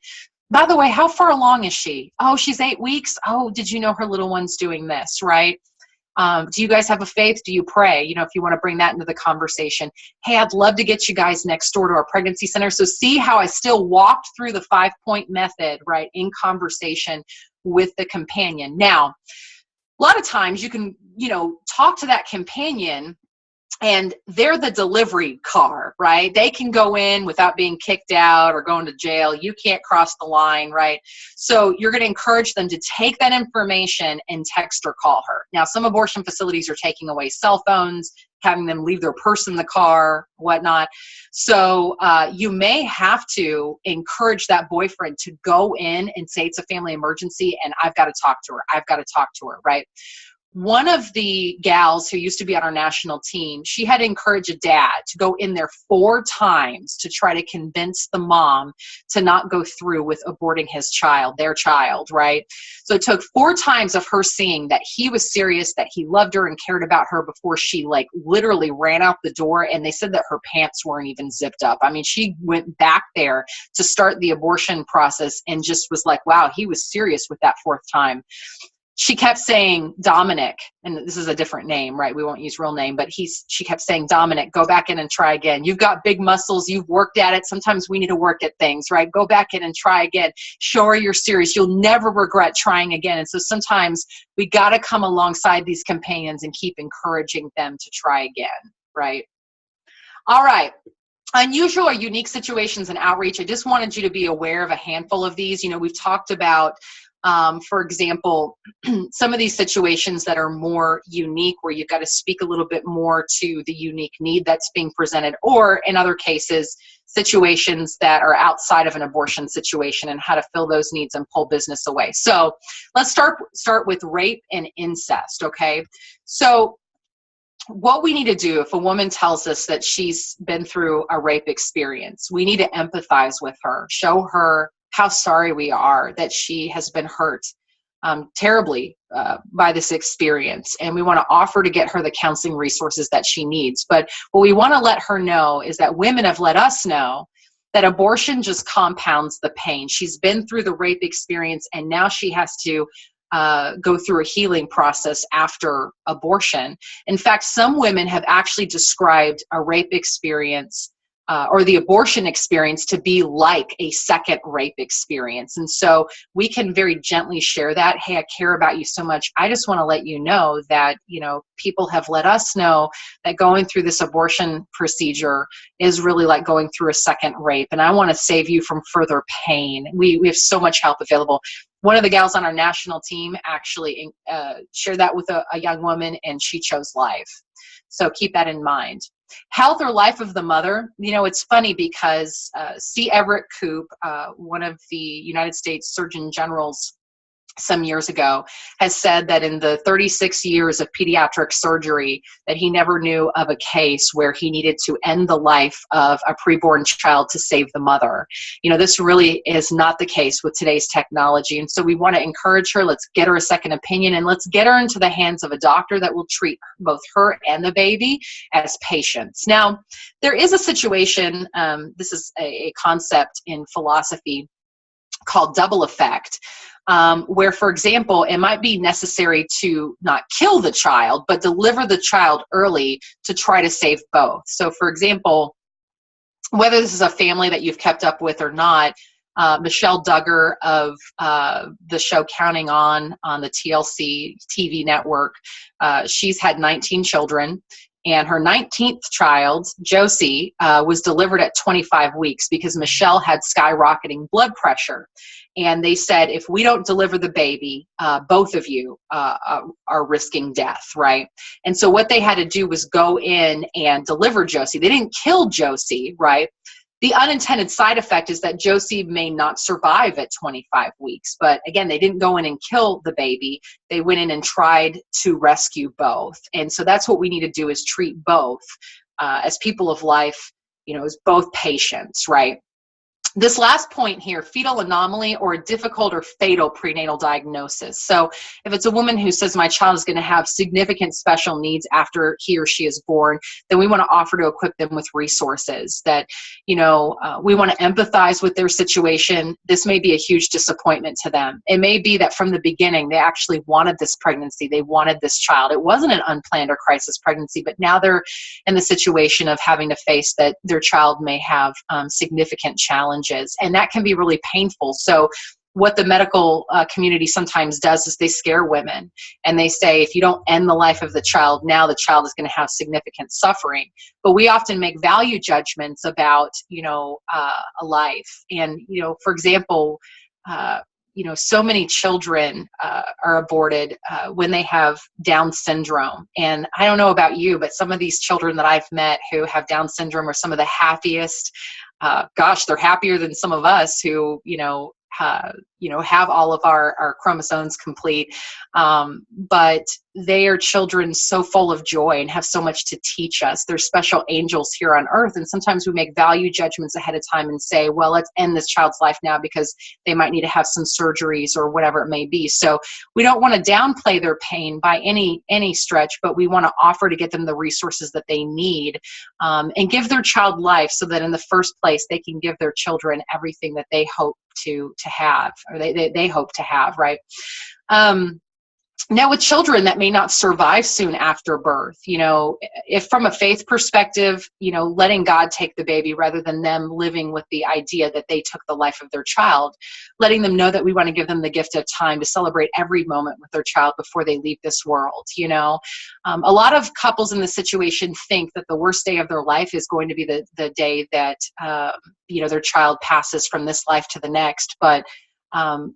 By the way, how far along is she? Oh, she's 8 weeks. Oh, did you know her little one's doing this, right? Do you guys have a faith? Do you pray? You know, if you want to bring that into the conversation. Hey, I'd love to get you guys next door to our pregnancy center. So see how I still walked through the 5-point method, right, in conversation with the companion. Now, a lot of times you can, you know, talk to that companion and they're the delivery car, right? They can go in without being kicked out or going to jail. You can't cross the line, right? So you're going to encourage them to take that information and text or call her. Now, some abortion facilities are taking away cell phones, having them leave their purse in the car, whatnot. So you may have to encourage that boyfriend to go in and say it's a family emergency and I've got to talk to her. I've got to talk to her, right? One of the gals who used to be on our national team, she had to encourage a dad to go in there 4 times to try to convince the mom to not go through with aborting his child, their child, right? So it took 4 times of her seeing that he was serious, that he loved her and cared about her before she like literally ran out the door. And they said that her pants weren't even zipped up. I mean, she went back there to start the abortion process and just was like, wow, he was serious with that 4th time. She kept saying, Dominic, and this is a different name, right? We won't use real name, but she kept saying, Dominic, go back in and try again. You've got big muscles. You've worked at it. Sometimes we need to work at things, right? Go back in and try again. Show her you're serious. You'll never regret trying again. And so sometimes we got to come alongside these companions and keep encouraging them to try again, right? All right. Unusual or unique situations and outreach. I just wanted you to be aware of a handful of these. You know, we've talked about for example, some of these situations that are more unique where you've got to speak a little bit more to the unique need that's being presented, or in other cases, situations that are outside of an abortion situation and how to fill those needs and pull business away. So let's start with rape and incest, okay? So what we need to do if a woman tells us that she's been through a rape experience, we need to empathize with her, show her how sorry we are that she has been hurt terribly by this experience. And we want to offer to get her the counseling resources that she needs. But what we want to let her know is that women have let us know that abortion just compounds the pain. She's been through the rape experience and now she has to go through a healing process after abortion. In fact, some women have actually described a rape experience or the abortion experience to be like a second rape experience. And so we can very gently share that. Hey, I care about you so much. I just want to let you know that, you know, people have let us know that going through this abortion procedure is really like going through a second rape. And I want to save you from further pain. We have so much help available. One of the gals on our national team actually shared that with a young woman, and she chose life. So keep that in mind. Health or life of the mother. You know, it's funny because C. Everett Koop, one of the United States Surgeon Generals some years ago, has said that in the 36 years of pediatric surgery that he never knew of a case where he needed to end the life of a preborn child to save the mother. You know, this really is not the case with today's technology. And so we want to encourage her. Let's get her a second opinion and let's get her into the hands of a doctor that will treat both her and the baby as patients. Now, there is a situation, this is a concept in philosophy called double effect, where, for example, it might be necessary to not kill the child, but deliver the child early to try to save both. So, for example, whether this is a family that you've kept up with or not, Michelle Duggar of the show Counting On the TLC TV network, she's had 19 children. And her 19th child, Josie, was delivered at 25 weeks because Michelle had skyrocketing blood pressure. And they said, if we don't deliver the baby, both of you are risking death, right? And so what they had to do was go in and deliver Josie. They didn't kill Josie, right? The unintended side effect is that Josie may not survive at 25 weeks. But again, they didn't go in and kill the baby. They went in and tried to rescue both. And so that's what we need to do, is treat both as people of life, you know, as both patients, right? This last point here, fetal anomaly or a difficult or fatal prenatal diagnosis. So if it's a woman who says my child is going to have significant special needs after he or she is born, then we want to offer to equip them with resources that, we want to empathize with their situation. This may be a huge disappointment to them. It may be that from the beginning, they actually wanted this pregnancy. They wanted this child. It wasn't an unplanned or crisis pregnancy, but now they're in the situation of having to face that their child may have significant challenges. And that can be really painful. So what the medical community sometimes does is they scare women and they say, if you don't end the life of the child now, the child is going to have significant suffering. But we often make value judgments about, a life. And, for example, so many children are aborted when they have Down syndrome. And I don't know about you, but some of these children that I've met who have Down syndrome are some of the happiest. They're happier than some of us who, have all of our chromosomes complete. But they are children so full of joy and have so much to teach us. They're special angels here on earth. And sometimes we make value judgments ahead of time and say, well, let's end this child's life now because they might need to have some surgeries or whatever it may be. So we don't want to downplay their pain by any stretch, but we want to offer to get them the resources that they need, and give their child life so that in the first place, they can give their children everything that they hope to have, or they hope to have, right? Now with children that may not survive soon after birth, if from a faith perspective, letting God take the baby rather than them living with the idea that they took the life of their child, letting them know that we want to give them the gift of time to celebrate every moment with their child before they leave this world. A lot of couples in this situation think that the worst day of their life is going to be the day that, their child passes from this life to the next. But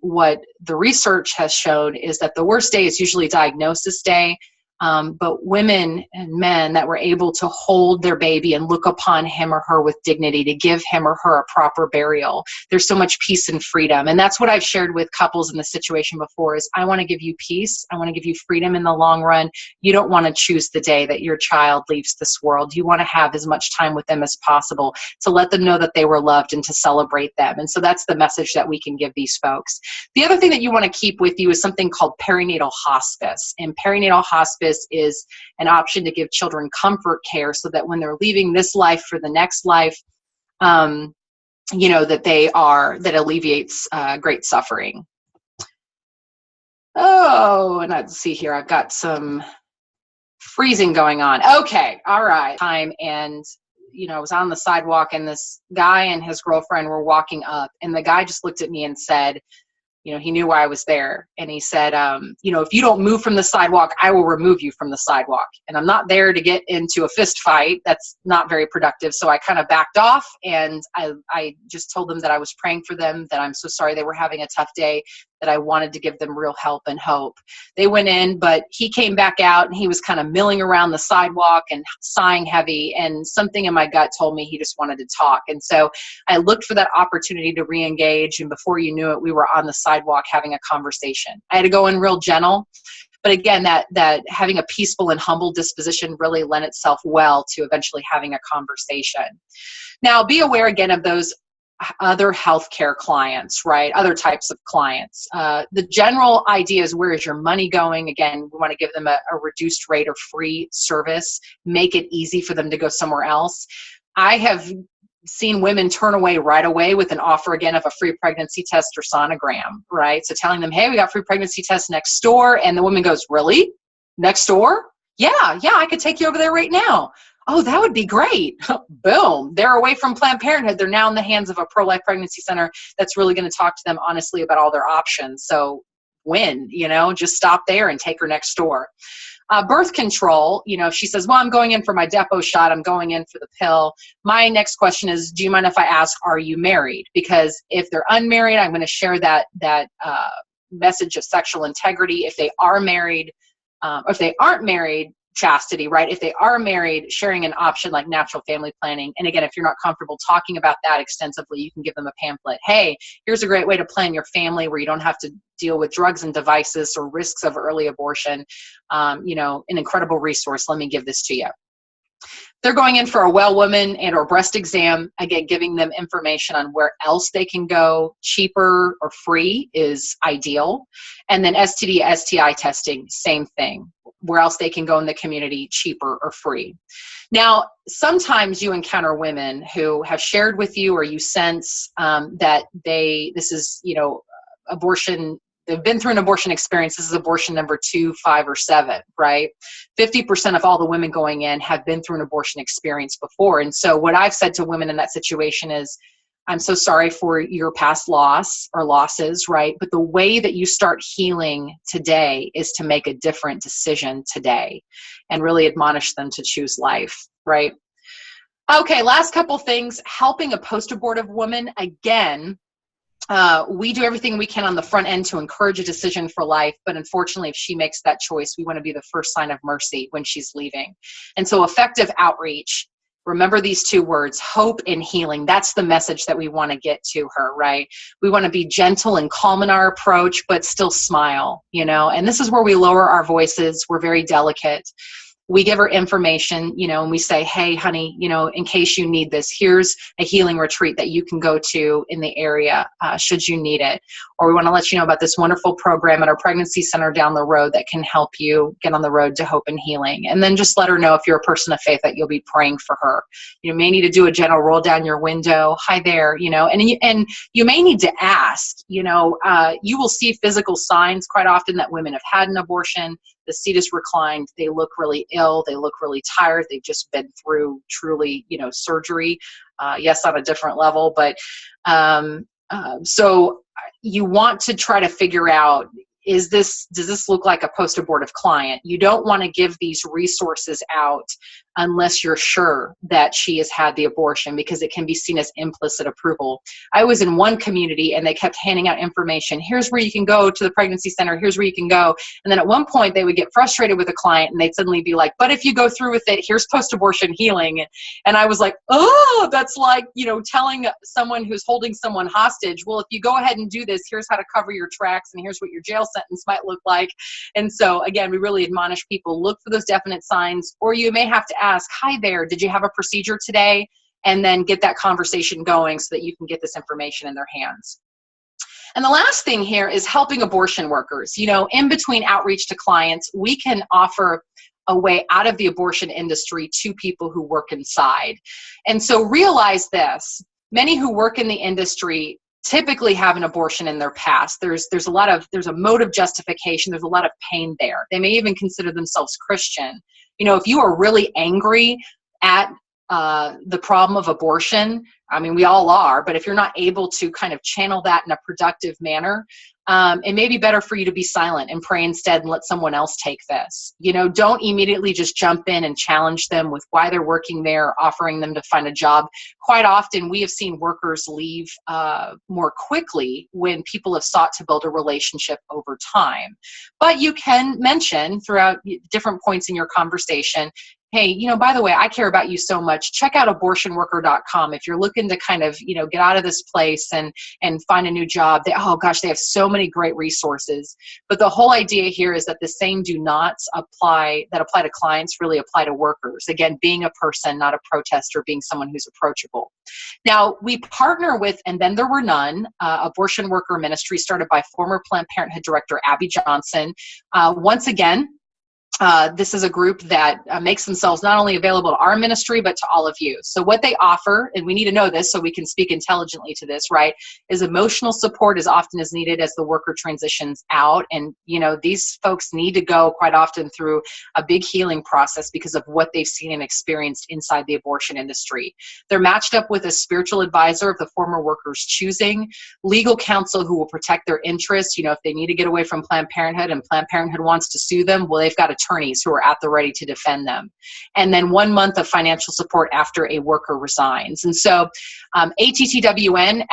what the research has shown is that the worst day is usually diagnosis day. But women and men that were able to hold their baby and look upon him or her with dignity, to give him or her a proper burial, there's so much peace and freedom. And that's what I've shared with couples in this situation before is I want to give you peace. I want to give you freedom in the long run. You don't want to choose the day that your child leaves this world. You want to have as much time with them as possible to let them know that they were loved and to celebrate them. And so that's the message that we can give these folks. The other thing that you want to keep with you is something called perinatal hospice. And perinatal hospice is an option to give children comfort care so that when they're leaving this life for the next life, that alleviates great suffering. Oh, and let's see here. I've got some freezing going on. Okay. All right. And, I was on the sidewalk and this guy and his girlfriend were walking up, and the guy just looked at me and said, he knew why I was there. And he said, if you don't move from the sidewalk, I will remove you from the sidewalk. And I'm not there to get into a fist fight. That's not very productive. So I kind of backed off, and I just told them that I was praying for them, that I'm so sorry they were having a tough day, that I wanted to give them real help and hope. They went in, but he came back out and he was kind of milling around the sidewalk and sighing heavy, and something in my gut told me he just wanted to talk. And so I looked for that opportunity to re-engage, and before you knew it, we were on the sidewalk having a conversation. I had to go in real gentle, but again, that having a peaceful and humble disposition really lent itself well to eventually having a conversation. Now, be aware again of those other healthcare clients, right? Other types of clients. The general idea is, where is your money going? Again, we want to give them a reduced rate or free service, make it easy for them to go somewhere else. I have seen women turn away right away with an offer again of a free pregnancy test or sonogram, right? So telling them, hey, we got free pregnancy tests next door. And the woman goes, really? Next door? Yeah, I could take you over there right now. Oh, that would be great. Boom. They're away from Planned Parenthood. They're now in the hands of a pro-life pregnancy center that's really going to talk to them honestly about all their options. So just stop there and take her next door. Birth control, if she says, well, I'm going in for my depot shot, I'm going in for the pill. My next question is, do you mind if I ask, are you married? Because if they're unmarried, I'm going to share that message of sexual integrity. If they are married, or if they aren't married, chastity, right? If they are married, sharing an option like natural family planning. And again, if you're not comfortable talking about that extensively, you can give them a pamphlet. Hey, here's a great way to plan your family where you don't have to deal with drugs and devices or risks of early abortion. An incredible resource. Let me give this to you. They're going in for a well woman and or breast exam, again, giving them information on where else they can go. Cheaper or free is ideal. And then STD, STI testing, same thing. Where else they can go in the community, cheaper or free. Now, sometimes you encounter women who have shared with you, or you sense that this is, abortion. They've been through an abortion experience. This is abortion number 2, 5, or 7, right? 50% of all the women going in have been through an abortion experience before. And so what I've said to women in that situation is, I'm so sorry for your past loss or losses, right? But the way that you start healing today is to make a different decision today and really admonish them to choose life, right? Okay, last couple things. Helping a post-abortive woman, again, we do everything we can on the front end to encourage a decision for life, but unfortunately, if she makes that choice, we want to be the first sign of mercy when she's leaving. And so effective outreach, remember these 2 words, hope and healing. That's the message that we want to get to her, right? We want to be gentle and calm in our approach, but still smile, and this is where we lower our voices. We're very delicate. We give her information, and we say, hey, honey, in case you need this, here's a healing retreat that you can go to in the area should you need it. Or we want to let you know about this wonderful program at our pregnancy center down the road that can help you get on the road to hope and healing. And then just let her know, if you're a person of faith, that you'll be praying for her. You may need to do a gentle roll down your window. Hi there, and you may need to ask, you will see physical signs quite often that women have had an abortion. The seat is reclined. They look really ill. They look really tired. They've just been through truly, surgery. Yes, on a different level, but so you want to try to figure out, does this look like a post-abortive client? You don't want to give these resources out unless you're sure that she has had the abortion, because it can be seen as implicit approval. I was in one community and they kept handing out information. Here's where you can go to the pregnancy center. Here's where you can go. And then at one point they would get frustrated with a client and they'd suddenly be like, but if you go through with it, here's post-abortion healing. And I was like, oh, that's like, telling someone who's holding someone hostage, well, if you go ahead and do this, here's how to cover your tracks and here's what your jail sentence might look like. And so again, we really admonish people, look for those definite signs, or you may have to ask, hi there, did you have a procedure today? And then get that conversation going so that you can get this information in their hands. And the last thing here is helping abortion workers. In between outreach to clients, we can offer a way out of the abortion industry to people who work inside. And so realize this, many who work in the industry typically have an abortion in their past. There's a mode of justification. There's a lot of pain there. They may even consider themselves Christian. If you are really angry at the problem of abortion, I mean, we all are, but if you're not able to kind of channel that in a productive manner, it may be better for you to be silent and pray instead and let someone else take this. Don't immediately just jump in and challenge them with why they're working there, offering them to find a job. Quite often, we have seen workers leave more quickly when people have sought to build a relationship over time. But you can mention throughout different points in your conversation, hey, by the way, I care about you so much. Check out abortionworker.com if you're looking to kind of, get out of this place and find a new job. They have so many great resources. But the whole idea here is that the same do nots apply to clients really apply to workers. Again, being a person, not a protester, being someone who's approachable. Now, we partner with And Then There Were None, abortion worker ministry started by former Planned Parenthood director Abby Johnson. Once again, this is a group that makes themselves not only available to our ministry, but to all of you. So what they offer, and we need to know this so we can speak intelligently to this, right, is emotional support as often as needed as the worker transitions out. And, these folks need to go quite often through a big healing process because of what they've seen and experienced inside the abortion industry. They're matched up with a spiritual advisor of the former worker's choosing, legal counsel who will protect their interests. If they need to get away from Planned Parenthood and Planned Parenthood wants to sue them, well, they've got attorneys who are at the ready to defend them. And then 1 month of financial support after a worker resigns. And so ATTWN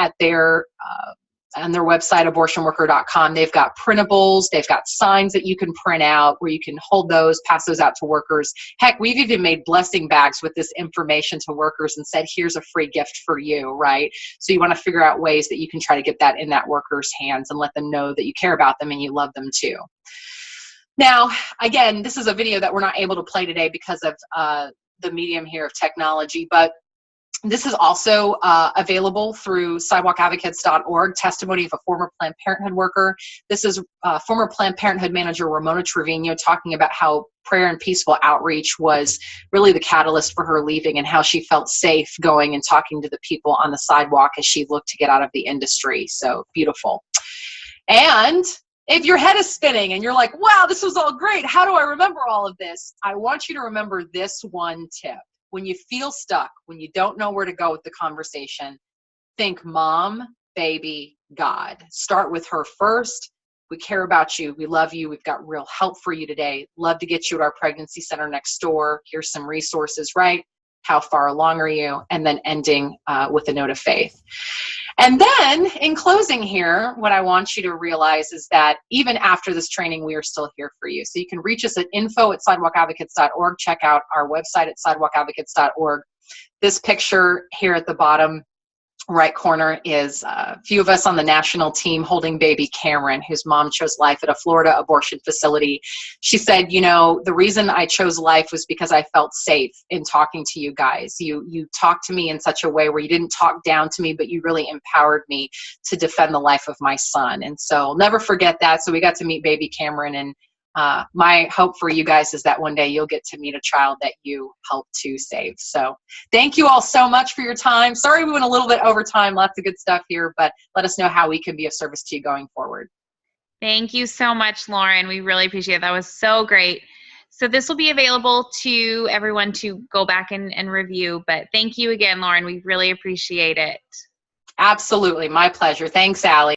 on their website, abortionworker.com, they've got printables, they've got signs that you can print out where you can hold those, pass those out to workers. Heck, we've even made blessing bags with this information to workers and said, here's a free gift for you, right? So you want to figure out ways that you can try to get that in that worker's hands and let them know that you care about them and you love them too. Now, again, this is a video that we're not able to play today because of the medium here of technology, but this is also available through sidewalkadvocates.org, testimony of a former Planned Parenthood worker. This is former Planned Parenthood manager Ramona Trevino talking about how prayer and peaceful outreach was really the catalyst for her leaving and how she felt safe going and talking to the people on the sidewalk as she looked to get out of the industry. So beautiful. And if your head is spinning and you're like, wow, this was all great, how do I remember all of this? I want you to remember this one tip. When you feel stuck, when you don't know where to go with the conversation, think mom, baby, God. Start with her first. We care about you. We love you. We've got real help for you today. Love to get you at our pregnancy center next door. Here's some resources, right? How far along are you? And then ending with a note of faith. And then in closing here, what I want you to realize is that even after this training, we are still here for you. So you can reach us at info@sidewalkadvocates.org. Check out our website at sidewalkadvocates.org. This picture here at the bottom right corner is a few of us on the national team holding baby Cameron, whose mom chose life at a Florida abortion facility. She said, you know, the reason I chose life was because I felt safe in talking to you guys. You talked to me in such a way where you didn't talk down to me, but you really empowered me to defend the life of my son. And so I'll never forget that. So we got to meet baby Cameron, and my hope for you guys is that one day you'll get to meet a child that you helped to save. So thank you all so much for your time. Sorry we went a little bit over time, lots of good stuff here, but let us know how we can be of service to you going forward. Thank you so much, Lauren. We really appreciate it. That was so great. So this will be available to everyone to go back and review, but thank you again, Lauren. We really appreciate it. Absolutely, my pleasure. Thanks, Allie.